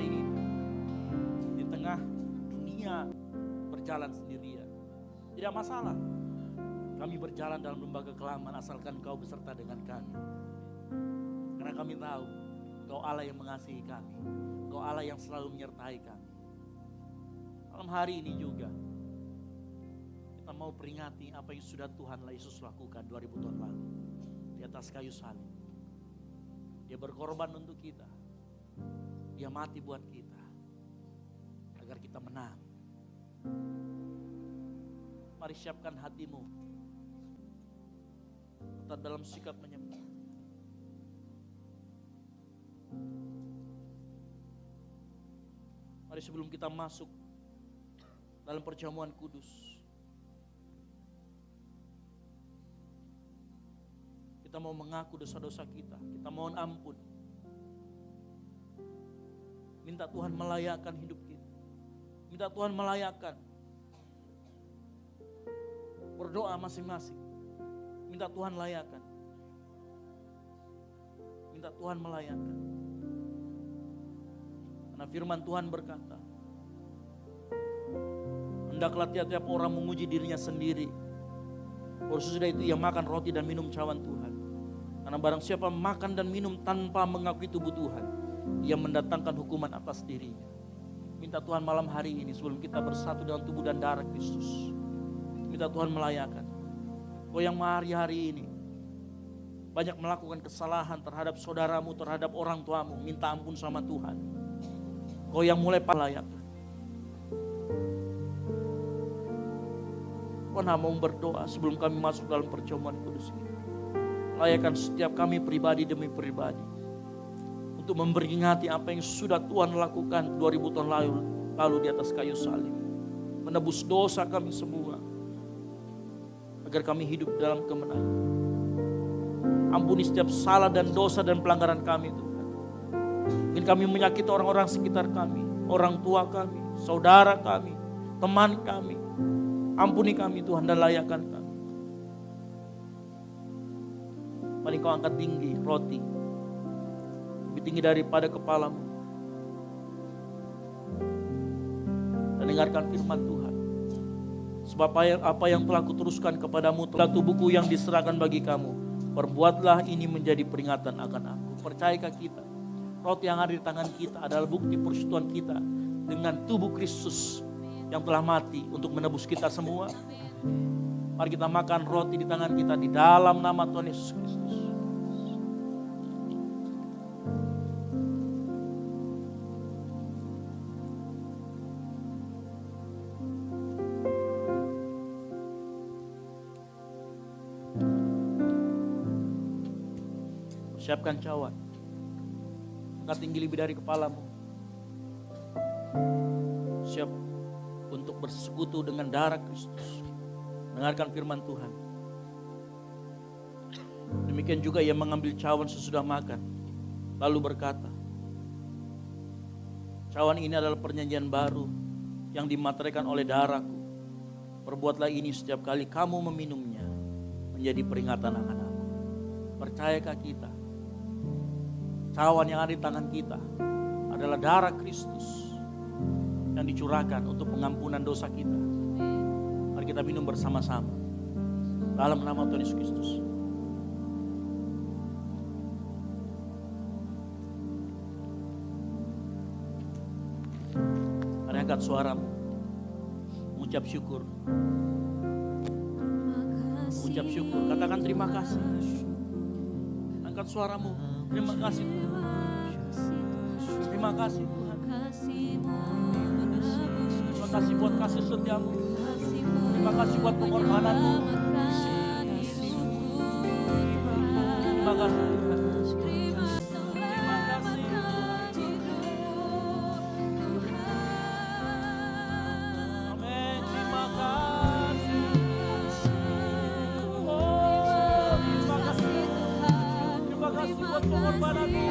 [SPEAKER 10] hari ini di tengah dunia berjalan sendirian. Tidak masalah. Kami berjalan dalam lembah kekelaman asalkan Kau beserta dengan kami. Karena kami tahu Kau Allah yang mengasihi kami. Kau Allah yang selalu menyertai kami. Malam hari ini juga kita mau peringati apa yang sudah Tuhan Yesus lakukan 2000 tahun lalu di atas kayu salib. Dia berkorban untuk kita. Dia mati buat kita agar kita menang. Mari siapkan hatimu tetap dalam sikap menyembah. Mari sebelum kita masuk dalam perjamuan kudus, kita mau mengaku dosa-dosa kita. Kita mohon ampun. Minta Tuhan melayakkan hidup kita. Minta Tuhan melayakkan. Berdoa masing-masing. Minta Tuhan layakkan. Minta Tuhan melayakkan. Karena firman Tuhan berkata, hendaklah tiap-tiap orang menguji dirinya sendiri. Baru sesudah itu ia makan roti dan minum cawan Tuhan. Karena barang siapa makan dan minum tanpa mengakui tubuh Tuhan, ia mendatangkan hukuman atas dirinya. Minta Tuhan malam hari ini sebelum kita bersatu dengan tubuh dan darah Kristus, minta Tuhan melayakkan. Kau yang hari-hari ini banyak melakukan kesalahan terhadap saudaramu, terhadap orang tuamu, minta ampun sama Tuhan. Kau yang mulai melayakkan. Kau mau berdoa sebelum kami masuk dalam perjamuan kudus ini. Layakkan setiap kami pribadi demi pribadi untuk memperingati apa yang sudah Tuhan lakukan 2000 tahun lalu di atas kayu salib. Menebus dosa kami semua agar kami hidup dalam kemenangan. Ampuni setiap salah dan dosa dan pelanggaran kami Tuhan. Mungkin kami menyakiti orang-orang sekitar kami, orang tua kami, saudara kami, teman kami. Ampuni kami Tuhan dan layakkan kami. Mari Kau angkat tinggi roti, lebih tinggi daripada kepalamu, dan dengarkan firman Tuhan. Sebab apa yang telah kuteruskan kepadamu telah tubuhku yang diserahkan bagi kamu. Perbuatlah ini menjadi peringatan akan aku. Percayakah kita? Roti yang ada di tangan kita adalah bukti persekutuan kita dengan tubuh Kristus yang telah mati untuk menebus kita semua. Mari kita makan roti di tangan kita di dalam nama Tuhan Yesus Kristus. Siapkan cawan. Angkat tinggi lebih dari kepalamu. Siap untuk bersekutu dengan darah Kristus. Dengarkan firman Tuhan. Demikian juga ia mengambil cawan sesudah makan, lalu berkata, cawan ini adalah perjanjian baru yang dimateraikan oleh darahku. Perbuatlah ini setiap kali kamu meminumnya menjadi peringatan akan aku. Percayakah kita? Cawan yang ada di tangan kita adalah darah Kristus yang dicurahkan untuk pengampunan dosa kita. Mari kita minum bersama-sama dalam nama Tuhan Yesus Kristus. Mari angkat suaramu, mengucap syukur. Mengucap syukur, katakan terima kasih. Angkat suaramu, terima kasih Tuhan. Terima kasih Tuhan. Terima kasih buat kasih setiamu. Terima kasih buat pengorbananmu. Terima kasih Tuhan. Terima kasih Amin. Terima kasih. Oh, terima kasih. Terima kasih buat pengorbananmu.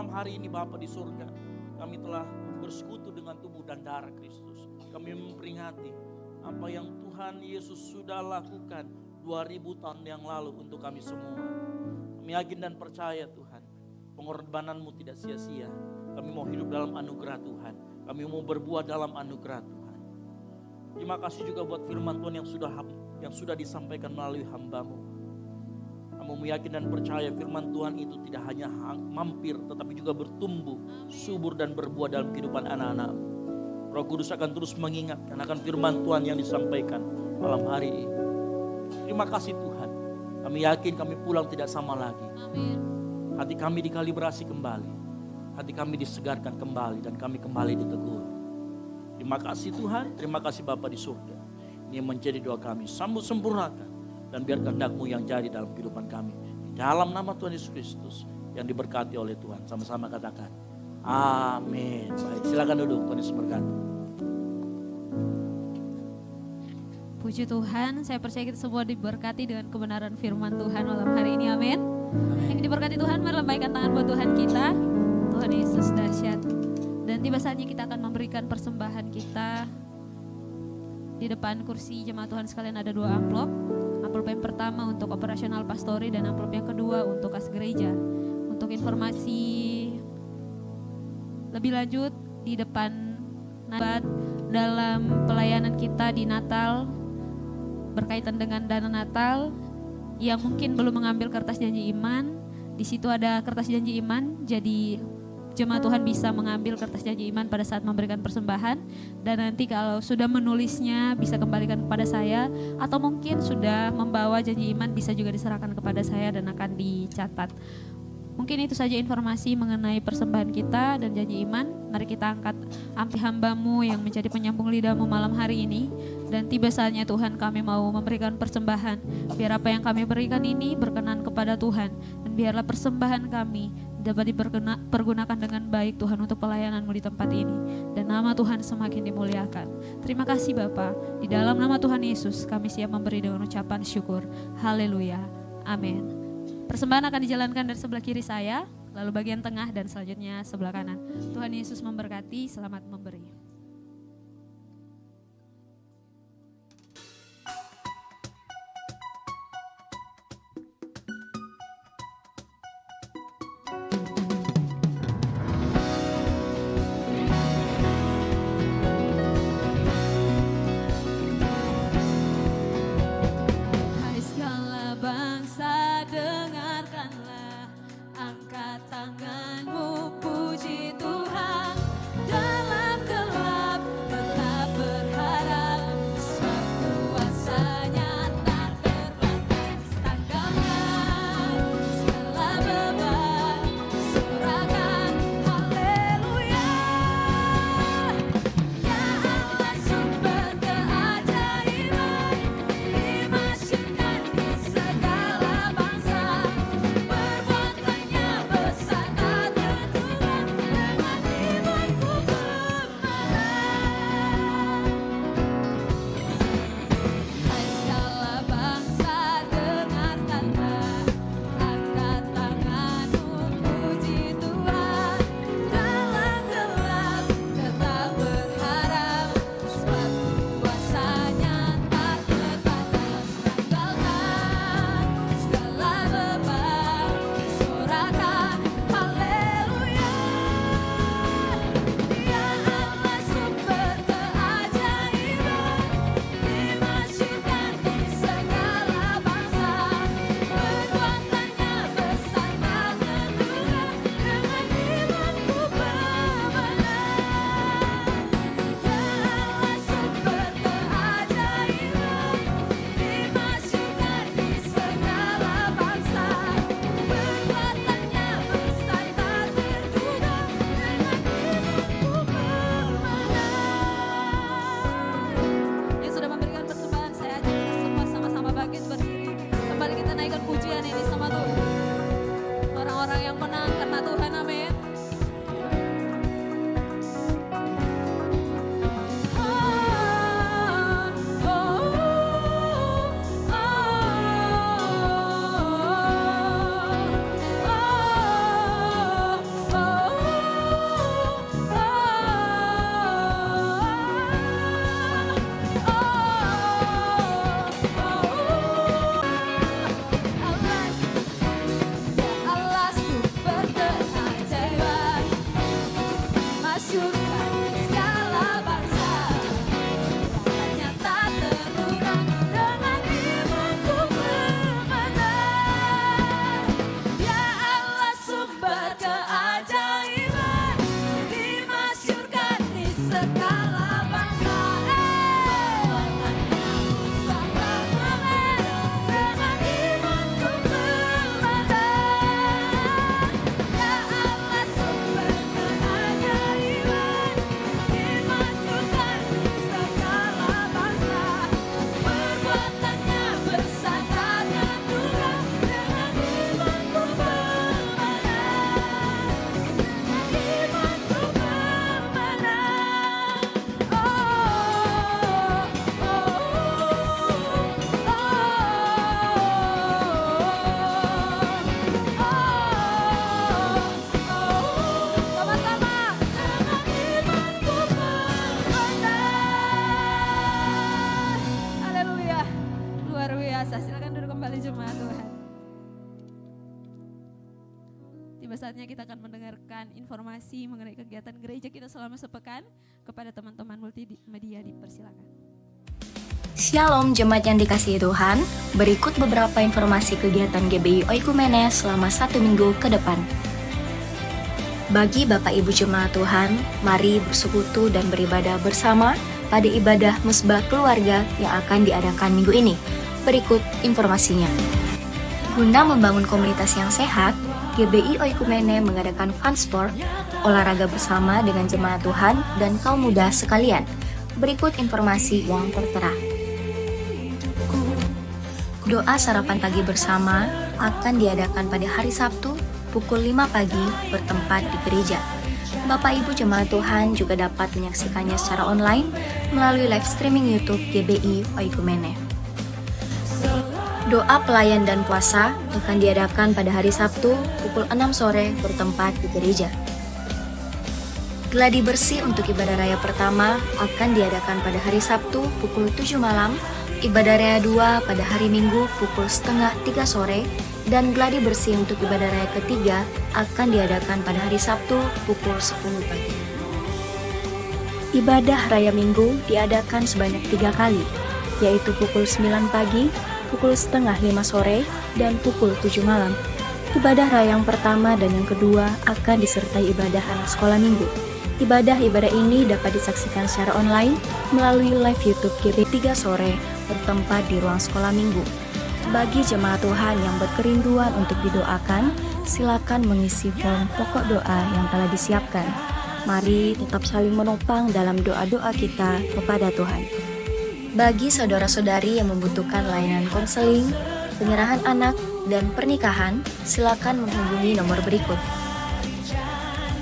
[SPEAKER 10] malam hari ini Bapa di surga, kami telah bersekutu dengan tubuh dan darah Kristus. Kami memperingati apa yang Tuhan Yesus sudah lakukan 2000 tahun yang lalu untuk kami semua. Kami yakin dan percaya Tuhan, pengorbananmu tidak sia-sia. Kami mau hidup dalam anugerah Tuhan. Kami mau berbuat dalam anugerah Tuhan. Terima kasih juga buat firman Tuhan yang sudah disampaikan melalui hamba-Mu. Kami meyakin dan percaya firman Tuhan itu tidak hanya mampir, tetapi juga bertumbuh, subur dan berbuah dalam kehidupan anak-anak. Roh Kudus akan terus mengingatkan akan firman Tuhan yang disampaikan malam hari ini. Terima kasih Tuhan. Kami yakin kami pulang tidak sama lagi.
[SPEAKER 2] Amin.
[SPEAKER 10] Hati kami dikalibrasi kembali. Hati kami disegarkan kembali dan kami kembali ditegur. Terima kasih Tuhan, terima kasih Bapa di surga. Ini yang menjadi doa kami, sambut sempurnakan. Dan biar kehendak-Mu yang jadi dalam kehidupan kami. Di dalam nama Tuhan Yesus Kristus yang diberkati oleh Tuhan. Sama-sama katakan, amin. Baik, silakan duduk, Tuhan Yesus berkati.
[SPEAKER 2] Puji Tuhan, saya percaya kita semua diberkati dengan kebenaran firman Tuhan malam hari ini, amin. Yang diberkati Tuhan, mari lambaikan tangan buat Tuhan kita. Tuhan Yesus dahsyat. Dan tiba saatnya kita akan memberikan persembahan kita. Di depan kursi jemaat Tuhan sekalian ada 2 amplop. Amplop yang pertama untuk operasional pastori dan amplop yang kedua untuk kas gereja. Untuk informasi lebih lanjut di depan dalam pelayanan kita di Natal berkaitan dengan dana Natal yang mungkin belum mengambil kertas janji iman, di situ ada kertas janji iman, jadi jemaat Tuhan bisa mengambil kertas janji iman pada saat memberikan persembahan, dan nanti kalau sudah menulisnya bisa kembalikan kepada saya, atau mungkin sudah membawa janji iman bisa juga diserahkan kepada saya dan akan dicatat. Mungkin itu saja informasi mengenai persembahan kita dan janji iman. Mari kita angkat ampi hamba-Mu yang menjadi penyambung lidah-Mu malam hari ini. Dan tiba saatnya Tuhan kami mau memberikan persembahan. Biar apa yang kami berikan ini berkenan kepada Tuhan. Dan biarlah persembahan kami dapat dipergunakan dengan baik Tuhan untuk pelayanan-Mu di tempat ini. Dan nama Tuhan semakin dimuliakan. Terima kasih Bapa. Di dalam nama Tuhan Yesus kami siap memberi dengan ucapan syukur. Haleluya. Amin. Persembahan akan dijalankan dari sebelah kiri saya, lalu bagian tengah dan selanjutnya sebelah kanan. Tuhan Yesus memberkati, selamat memberi. Hai segala bangsa, dengarkanlah, angkat tanganmu, puji Tuhan dalam keluarga.
[SPEAKER 7] saatnya kita akan mendengarkan informasi mengenai kegiatan gereja kita selama sepekan. Kepada teman-teman multimedia dipersilakan.
[SPEAKER 5] Shalom jemaat yang dikasihi Tuhan, berikut beberapa informasi kegiatan GBI Oikumene selama 1 minggu ke depan. Bagi Bapak Ibu Jemaat Tuhan, mari bersekutu dan beribadah bersama pada ibadah Mesbah Keluarga yang akan diadakan minggu ini. Berikut informasinya. Guna membangun komunitas yang sehat, GBI Oikumene mengadakan fun sport, olahraga bersama dengan jemaat Tuhan dan kaum muda sekalian. Berikut informasi yang tertera. Doa sarapan pagi bersama akan diadakan pada hari Sabtu pukul 5 pagi bertempat di gereja. Bapak Ibu jemaat Tuhan juga dapat menyaksikannya secara online melalui live streaming YouTube GBI Oikumene. Doa pelayan dan puasa akan diadakan pada hari Sabtu pukul 6 sore bertempat di gereja. Gladi bersih untuk ibadah raya pertama akan diadakan pada hari Sabtu pukul 7 malam, ibadah raya 2 pada hari Minggu pukul setengah 3 sore, dan gladi bersih untuk ibadah raya ketiga akan diadakan pada hari Sabtu pukul 10 pagi. Ibadah raya Minggu diadakan sebanyak 3 kali, yaitu pukul 9 pagi, pukul setengah 5 sore, dan pukul 7 malam. Ibadah raya yang pertama dan yang kedua akan disertai ibadah anak sekolah minggu. Ibadah-ibadah ini dapat disaksikan secara online melalui live YouTube GB 3 sore bertempat di ruang sekolah minggu. Bagi jemaat Tuhan yang berkerinduan untuk didoakan, silakan mengisi form pokok doa yang telah disiapkan. Mari tetap saling menopang dalam doa-doa kita kepada Tuhan. Bagi saudara-saudari yang membutuhkan layanan konseling, penyerahan anak, dan pernikahan, silakan menghubungi nomor berikut.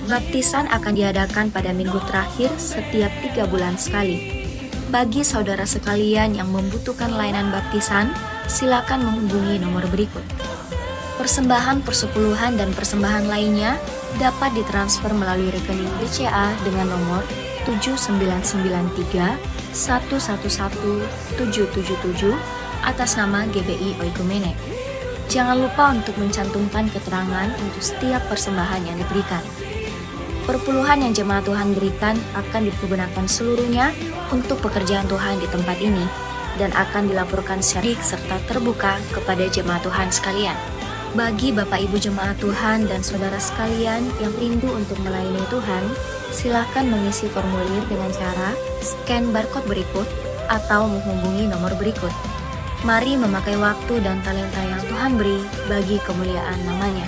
[SPEAKER 5] Baptisan akan diadakan pada minggu terakhir setiap 3 bulan sekali. Bagi saudara sekalian yang membutuhkan layanan baptisan, silakan menghubungi nomor berikut. Persembahan persepuluhan dan persembahan lainnya dapat ditransfer melalui rekening BCA dengan nomor 7993 111 777 atas nama GBI Oikumene. Jangan lupa untuk mencantumkan keterangan untuk setiap persembahan yang diberikan. Perpuluhan yang jemaat Tuhan berikan akan dipergunakan seluruhnya untuk pekerjaan Tuhan di tempat ini dan akan dilaporkan secara serta terbuka kepada jemaat Tuhan sekalian. Bagi Bapak Ibu jemaat Tuhan dan saudara sekalian yang rindu untuk melayani Tuhan, silakan mengisi formulir dengan cara scan barcode berikut atau menghubungi nomor berikut. Mari memakai waktu dan talenta yang Tuhan beri bagi kemuliaan namanya.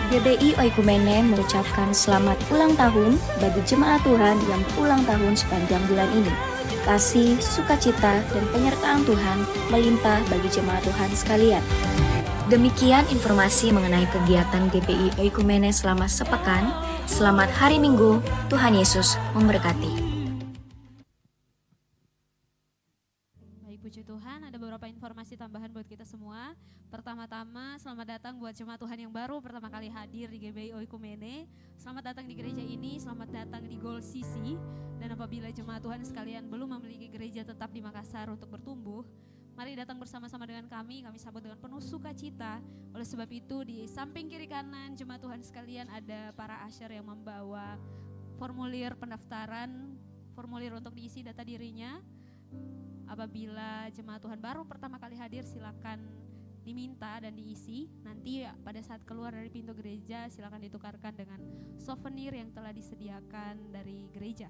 [SPEAKER 5] GBI Oikumene mengucapkan selamat ulang tahun bagi jemaat Tuhan yang ulang tahun sepanjang bulan ini. Kasih, sukacita, dan penyertaan Tuhan melimpah bagi jemaat Tuhan sekalian. Demikian informasi mengenai kegiatan GBI Oikumene selama sepekan. Selamat hari Minggu, Tuhan Yesus memberkati.
[SPEAKER 7] Baik, puji Tuhan, ada beberapa informasi tambahan buat kita semua. Pertama-tama, selamat datang buat jemaat Tuhan yang baru pertama kali hadir di GBI Oikumene. Selamat datang di gereja ini, selamat datang di Gold CC. Dan apabila jemaat Tuhan sekalian belum memiliki gereja tetap di Makassar untuk bertumbuh, mari datang bersama-sama dengan kami sambut dengan penuh sukacita. Oleh sebab itu di samping kiri kanan jemaat Tuhan sekalian ada para usher yang membawa formulir pendaftaran, formulir untuk diisi data dirinya. Apabila jemaat Tuhan baru pertama kali hadir silakan diminta dan diisi. Nanti pada saat keluar dari pintu gereja silakan ditukarkan dengan souvenir yang telah disediakan dari gereja.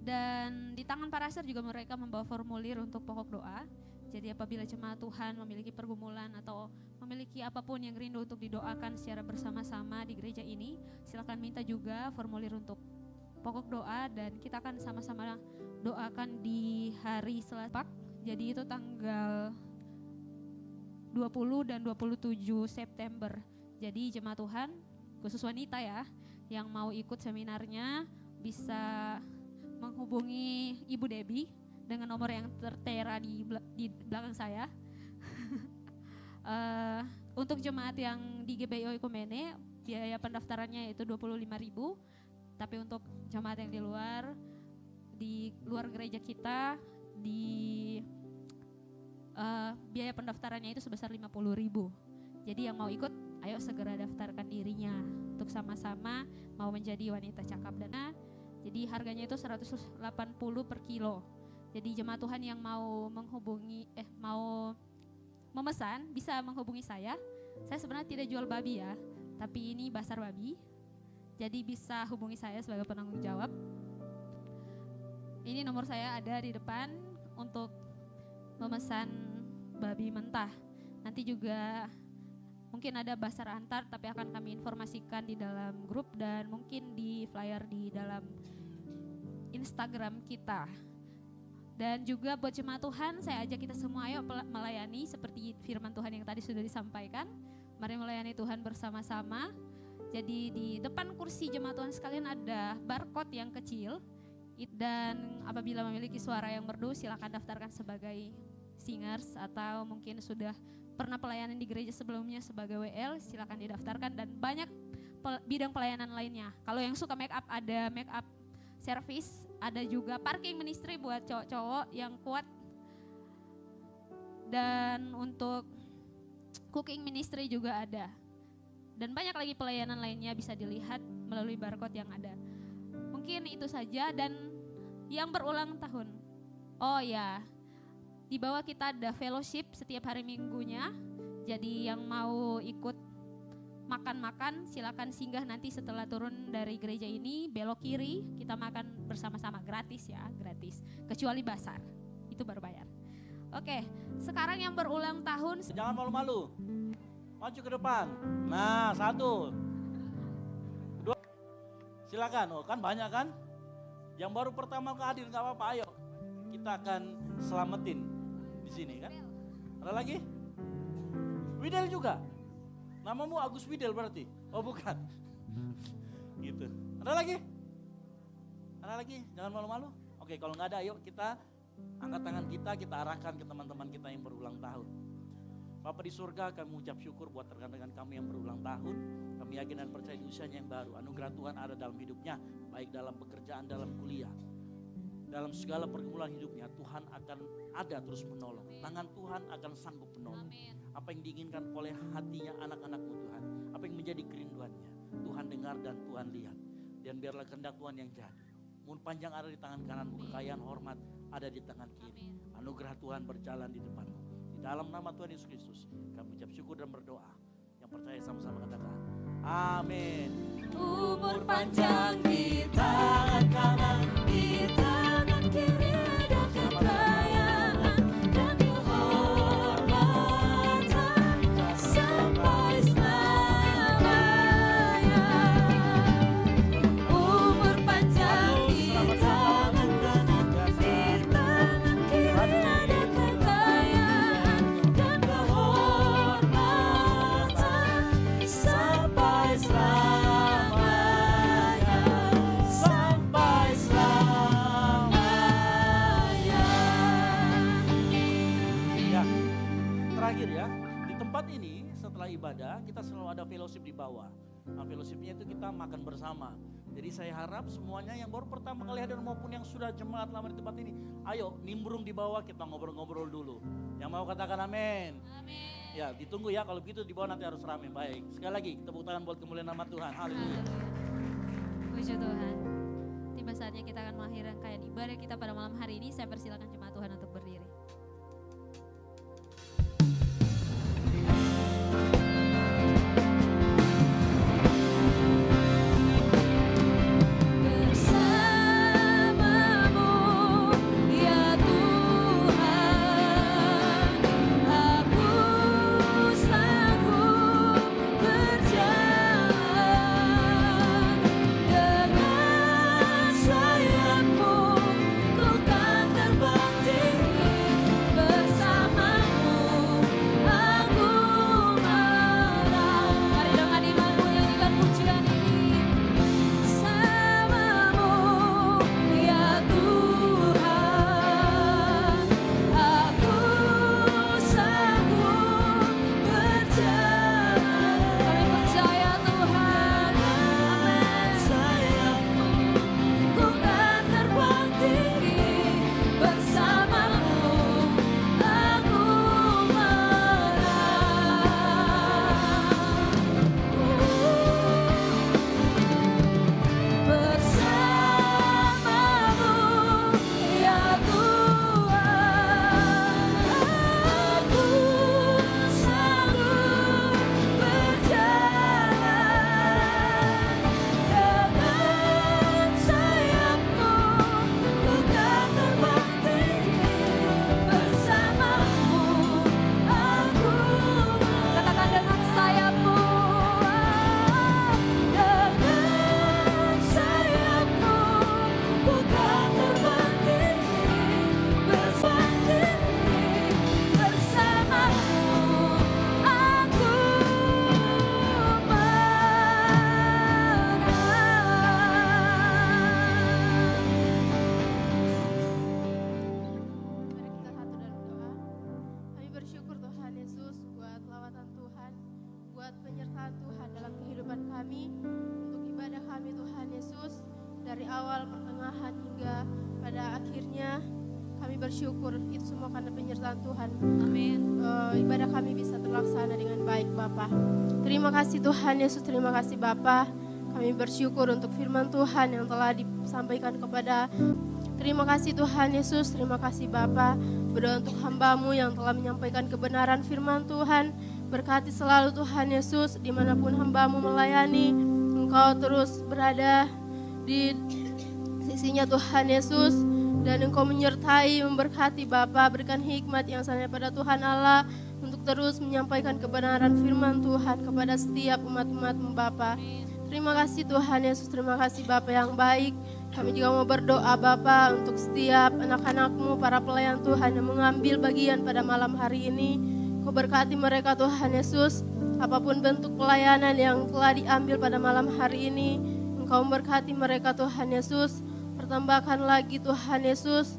[SPEAKER 7] Dan di tangan para usher juga mereka membawa formulir untuk pokok doa. Jadi apabila jemaat Tuhan memiliki pergumulan atau memiliki apapun yang rindu untuk didoakan secara bersama-sama di gereja ini, silakan minta juga formulir untuk pokok doa dan kita akan sama-sama doakan di hari Selasa. Jadi itu tanggal 20 dan 27 September. Jadi jemaat Tuhan, khusus wanita ya, yang mau ikut seminarnya bisa menghubungi Ibu Debbie dengan nomor yang tertera di belakang saya. Untuk jemaat yang di GBI Oikumene, biaya pendaftarannya itu 25.000. Tapi untuk jemaat yang di luar gereja kita, biaya pendaftarannya itu sebesar 50.000. Jadi yang mau ikut ayo segera daftarkan dirinya untuk sama-sama mau menjadi wanita cakap dan jadi harganya itu 180 per kilo. Jadi jemaat Tuhan yang mau mau memesan bisa menghubungi saya. Saya sebenarnya tidak jual babi ya, tapi ini basar babi. Jadi bisa hubungi saya sebagai penanggung jawab. Ini nomor saya ada di depan untuk memesan babi mentah. Nanti juga mungkin ada basar antar, tapi akan kami informasikan di dalam grup dan mungkin di flyer di dalam Instagram kita. Dan juga buat jemaat Tuhan, saya ajak kita semua ayo melayani seperti firman Tuhan yang tadi sudah disampaikan. Mari melayani Tuhan bersama-sama. Jadi di depan kursi jemaat Tuhan sekalian ada barcode yang kecil. Dan apabila memiliki suara yang merdu, silakan daftarkan sebagai singers atau mungkin sudah pernah pelayanan di gereja sebelumnya sebagai WL, silakan didaftarkan dan banyak bidang pelayanan lainnya. Kalau yang suka make up ada make up service, ada juga parking ministry buat cowok-cowok yang kuat. Dan untuk cooking ministry juga ada. Dan banyak lagi pelayanan lainnya bisa dilihat melalui barcode yang ada. Mungkin itu saja. Dan yang berulang tahun, oh ya, di bawah kita ada fellowship setiap hari minggunya. Jadi yang mau ikut makan-makan silakan singgah nanti setelah turun dari gereja ini, belok kiri, kita makan bersama-sama gratis ya, gratis. Kecuali basar, itu baru bayar. Oke, sekarang yang berulang tahun.
[SPEAKER 10] Jangan malu-malu, maju ke depan. Nah, 1, 2, silakan. Oh kan banyak kan? Yang baru pertama kali hadir nggak apa-apa, ayo kita akan selamatin di sini kan? Ada lagi? Widel juga. Namamu Agus Widel berarti? Oh bukan. Gitu. Ada lagi? Ada lagi? Jangan malu-malu. Oke, kalau nggak ada, ayo kita angkat tangan kita arahkan ke teman-teman kita yang berulang tahun. Bapa di surga, kami mengucap syukur buat rekan-rekan kami yang berulang tahun. Kami yakin dan percaya di usianya yang baru. Anugerah Tuhan ada dalam hidupnya, baik dalam pekerjaan, dalam kuliah. Dalam segala pergumulan hidupnya, Tuhan akan ada terus menolong. Tangan Tuhan akan sanggup menolong. Apa yang diinginkan oleh hatinya anak-anak-Mu Tuhan, apa yang menjadi kerinduannya, Tuhan dengar dan Tuhan lihat. Dan biarlah kehendak Tuhan yang jadi. Umur panjang ada di tangan kananmu, kekayaan hormat ada di tangan kiri. Anugerah Tuhan berjalan di depanmu. Di dalam nama Tuhan Yesus Kristus, kami ucap syukur dan berdoa. Yang percaya sama-sama katakan, amin.
[SPEAKER 7] Umur panjang di tangan kanan, di tangan kiri ada kekayaan dan kehormatan sampai selamanya. Umur panjang di tangan kanan, di tangan kiri ada kekayaan dan kehormatan sampai selamanya, sampai selamanya.
[SPEAKER 10] Ya, terakhir ya, di tempat ini setelah ibadah kita selalu ada fellowship di bawah. Nah, fellowshipnya itu kita makan bersama. Jadi saya harap semuanya yang baru pertama kali hadir maupun yang sudah jemaat lama di tempat ini, ayo nimbrung di bawah kita ngobrol-ngobrol dulu. Yang mau katakan amin.
[SPEAKER 7] Amin.
[SPEAKER 10] Ya, ditunggu ya, kalau begitu di bawah nanti harus ramai. Baik, sekali lagi tepuk tangan buat kemuliaan nama Tuhan. Haleluya.
[SPEAKER 7] Puji Tuhan. Tiba saatnya kita akan mengakhiri rangkaian ibadah kita pada malam hari ini. Saya persilakan jemaat Tuhan untuk berdiri. Bersamamu ya Tuhan, aku sanggup berjalan. Dengan sayap-Mu ku kan terbang tinggi.
[SPEAKER 11] dari awal, pertengahan hingga pada akhirnya. Kami bersyukur itu semua karena penyertaan Tuhan.
[SPEAKER 2] Amin.
[SPEAKER 11] Ibadah kami bisa terlaksana dengan baik Bapa. Terima kasih Tuhan Yesus, terima kasih Bapa. Kami bersyukur untuk firman Tuhan yang telah disampaikan kepada. Terima kasih Tuhan Yesus, terima kasih Bapa. Berdoa untuk hamba-Mu yang telah menyampaikan kebenaran firman Tuhan. Berkati selalu Tuhan Yesus, dimanapun hamba-Mu melayani. Engkau terus berada di sisinya Tuhan Yesus. Dan Engkau menyertai, memberkati Bapa, berikan hikmat yang sampai pada Tuhan Allah untuk terus menyampaikan kebenaran firman Tuhan kepada setiap umat-umat-Mu Bapa. Terima kasih Tuhan Yesus, terima kasih Bapa yang baik. Kami juga mau berdoa Bapa untuk setiap anak-anak-Mu, para pelayan Tuhan yang mengambil bagian pada malam hari ini. Kau berkati mereka Tuhan Yesus, apapun bentuk pelayanan yang telah diambil pada malam hari ini. Engkau memberkati mereka Tuhan Yesus. Tambahkan lagi Tuhan Yesus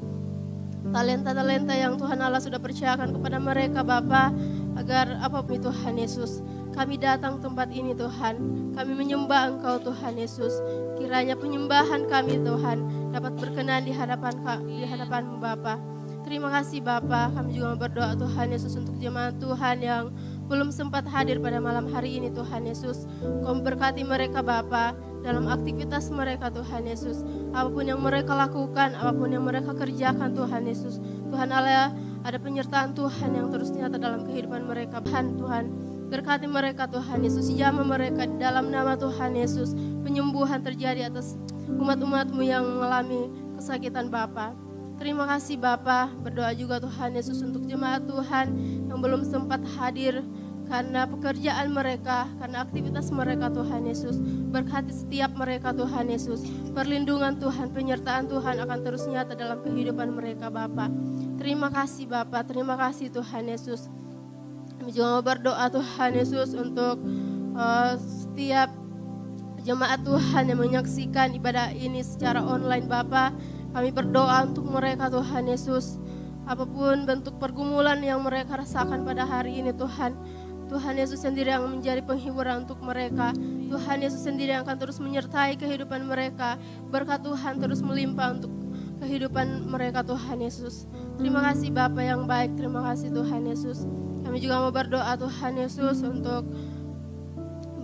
[SPEAKER 11] talenta-talenta yang Tuhan Allah sudah percayakan kepada mereka Bapa, agar apapun Tuhan Yesus kami datang tempat ini Tuhan, kami menyembah Engkau Tuhan Yesus. Kiranya penyembahan kami Tuhan dapat berkenan di hadapan-Mu Bapa. Terima kasih Bapa, kami juga berdoa Tuhan Yesus untuk jemaat Tuhan yang belum sempat hadir pada malam hari ini Tuhan Yesus. Kau berkati mereka Bapa dalam aktivitas mereka Tuhan Yesus. Apapun yang mereka lakukan, apapun yang mereka kerjakan Tuhan Yesus. Tuhan Allah, ada penyertaan Tuhan yang terus nyata dalam kehidupan mereka. Tuhan, berkati mereka Tuhan Yesus. Jamah mereka dalam nama Tuhan Yesus. Penyembuhan terjadi atas umat-umat-Mu yang mengalami kesakitan Bapa. Terima kasih Bapa. Berdoa juga Tuhan Yesus untuk jemaat Tuhan yang belum sempat hadir karena pekerjaan mereka, karena aktivitas mereka Tuhan Yesus. Berkati setiap mereka Tuhan Yesus. Perlindungan Tuhan, penyertaan Tuhan akan terus nyata dalam kehidupan mereka Bapa. Terima kasih Bapa, terima kasih Tuhan Yesus. Kami juga mau berdoa Tuhan Yesus untuk setiap jemaat Tuhan yang menyaksikan ibadah ini secara online Bapa. Kami berdoa untuk mereka Tuhan Yesus. Apapun bentuk pergumulan yang mereka rasakan pada hari ini Tuhan, Tuhan Yesus sendiri yang menjadi penghiburan untuk mereka. Tuhan Yesus sendiri yang akan terus menyertai kehidupan mereka. Berkat Tuhan terus melimpah untuk kehidupan mereka Tuhan Yesus. Terima kasih Bapa yang baik, terima kasih Tuhan Yesus. Kami juga mau berdoa Tuhan Yesus untuk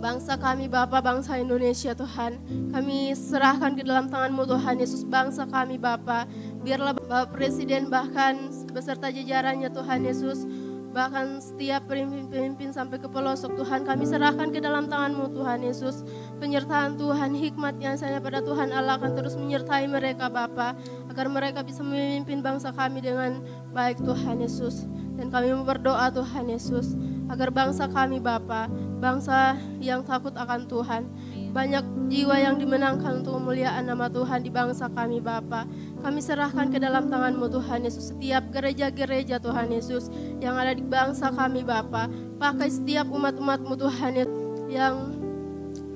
[SPEAKER 11] bangsa kami Bapa, bangsa Indonesia Tuhan. Kami serahkan ke dalam tangan-Mu Tuhan Yesus, bangsa kami Bapa. Biarlah Bapak Presiden bahkan beserta jajarannya Tuhan Yesus, bahkan setiap pemimpin sampai ke pelosok Tuhan, kami serahkan ke dalam tangan-Mu Tuhan Yesus. Penyertaan Tuhan, hikmat yang saya pada Tuhan Allah akan terus menyertai mereka Bapa, agar mereka bisa memimpin bangsa kami dengan baik Tuhan Yesus. Dan kami berdoa Tuhan Yesus agar bangsa kami Bapa, bangsa yang takut akan Tuhan, banyak jiwa yang dimenangkan untuk kemuliaan nama Tuhan di bangsa kami Bapa. Kami serahkan ke dalam tangan-Mu Tuhan Yesus setiap gereja-gereja Tuhan Yesus yang ada di bangsa kami Bapa. Pakai setiap umat-umat-Mu Tuhan Yesus yang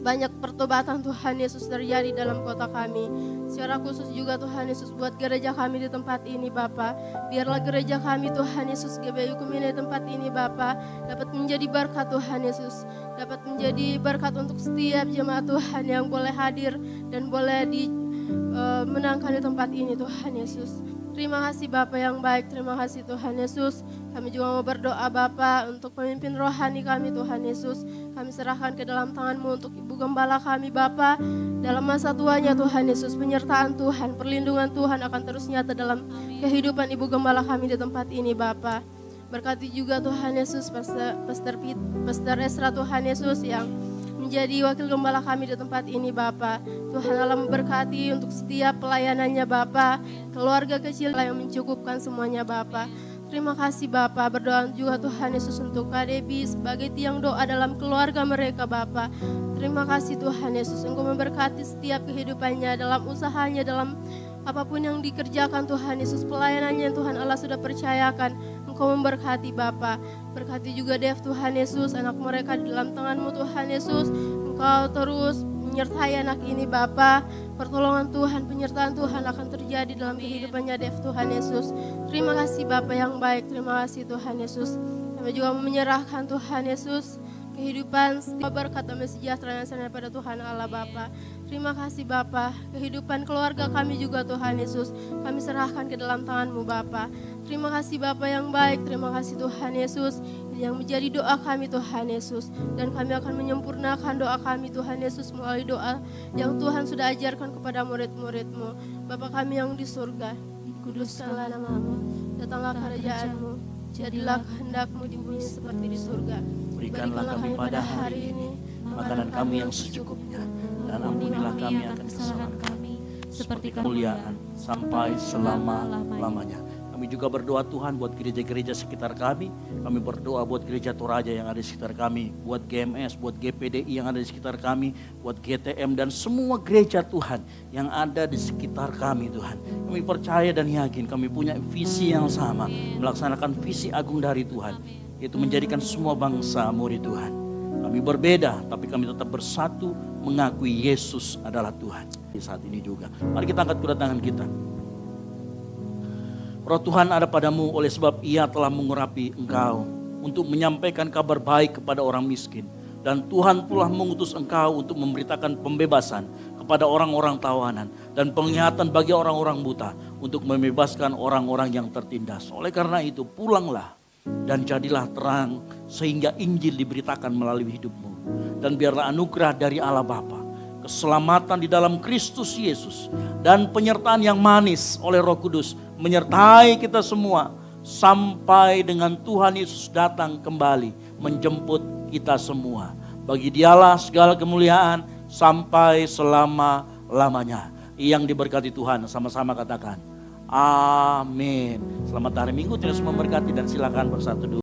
[SPEAKER 11] banyak pertobatan Tuhan Yesus terjadi dalam kota kami. Secara khusus juga Tuhan Yesus buat gereja kami di tempat ini Bapa. Biarlah gereja kami Tuhan Yesus GBI Kumine di tempat ini Bapa dapat menjadi berkat Tuhan Yesus. Dapat menjadi berkat untuk setiap jemaat Tuhan yang boleh hadir dan boleh menangkan di tempat ini Tuhan Yesus. Terima kasih Bapa yang baik, terima kasih Tuhan Yesus. Kami juga mau berdoa Bapa untuk pemimpin rohani kami Tuhan Yesus. Kami serahkan ke dalam tangan-Mu untuk Ibu Gembala kami Bapa. Dalam masa tuanya Tuhan Yesus, penyertaan Tuhan, perlindungan Tuhan akan terus nyata dalam kehidupan Ibu Gembala kami di tempat ini Bapa. Berkati juga Tuhan Yesus, Pastor Esra Tuhan Yesus yang menjadi wakil gembala kami di tempat ini Bapa. Tuhan Allah memberkati untuk setiap pelayanannya Bapa, keluarga kecil yang mencukupkan semuanya Bapa. Terima kasih Bapa. Berdoa juga Tuhan Yesus untuk Kak Debbie sebagai tiang doa dalam keluarga mereka Bapa. Terima kasih Tuhan Yesus, Engkau memberkati setiap kehidupannya, dalam usahanya, dalam apapun yang dikerjakan Tuhan Yesus, pelayanannya yang Tuhan Allah sudah percayakan. Engkau memberkati Bapa. Berkati juga Dev Tuhan Yesus, anak mereka di dalam tangan-Mu Tuhan Yesus. Engkau terus menyertai anak ini Bapa. Pertolongan Tuhan, penyertaan Tuhan akan terjadi dalam kehidupannya Dev Tuhan Yesus. Terima kasih Bapa yang baik, terima kasih Tuhan Yesus. Kami juga menyerahkan Tuhan Yesus kehidupan setiap berkat damai sejahtera yang ada pada Tuhan Allah Bapa. Terima kasih Bapa, kehidupan keluarga kami juga Tuhan Yesus, kami serahkan ke dalam tangan-Mu Bapa. Terima kasih Bapa yang baik, terima kasih Tuhan Yesus, yang menjadi doa kami Tuhan Yesus. Dan kami akan menyempurnakan doa kami Tuhan Yesus melalui doa yang Tuhan sudah ajarkan kepada murid-murid-Mu. Bapa kami yang di surga, dikuduskanlah nama-Mu, datanglah kerajaan-Mu, jadilah kehendak-Mu di bumi seperti di surga.
[SPEAKER 10] Berikanlah kami pada hari ini makanan kami yang secukupnya, dan ampunilah kami akan kesalahan kami, seperti kemuliaan sampai selama-lamanya. Kami juga berdoa Tuhan buat gereja-gereja sekitar kami. Kami berdoa buat gereja Toraja yang ada di sekitar kami, buat GMS, buat GPDI yang ada di sekitar kami, buat GTM dan semua gereja Tuhan yang ada di sekitar kami Tuhan. Kami percaya dan yakin kami punya visi yang sama, melaksanakan visi agung dari Tuhan, yaitu menjadikan semua bangsa murid Tuhan. Kami berbeda, tapi kami tetap bersatu mengakui Yesus adalah Tuhan. Di saat ini juga, mari kita angkat kedua tangan kita. Roh Tuhan ada padamu oleh sebab Ia telah mengurapi engkau untuk menyampaikan kabar baik kepada orang miskin. Dan Tuhan telah mengutus engkau untuk memberitakan pembebasan kepada orang-orang tawanan dan penglihatan bagi orang-orang buta, untuk membebaskan orang-orang yang tertindas. Oleh karena itu pulanglah dan jadilah terang sehingga Injil diberitakan melalui hidupmu. Dan biarlah anugerah dari Allah Bapa, keselamatan di dalam Kristus Yesus, dan penyertaan yang manis oleh Roh Kudus menyertai kita semua sampai dengan Tuhan Yesus datang kembali menjemput kita semua. Bagi Dialah segala kemuliaan sampai selama-lamanya. Yang diberkati Tuhan, sama-sama katakan amin. Selamat hari Minggu, Tuhan Yesus memberkati, dan silakan bersatu dulu.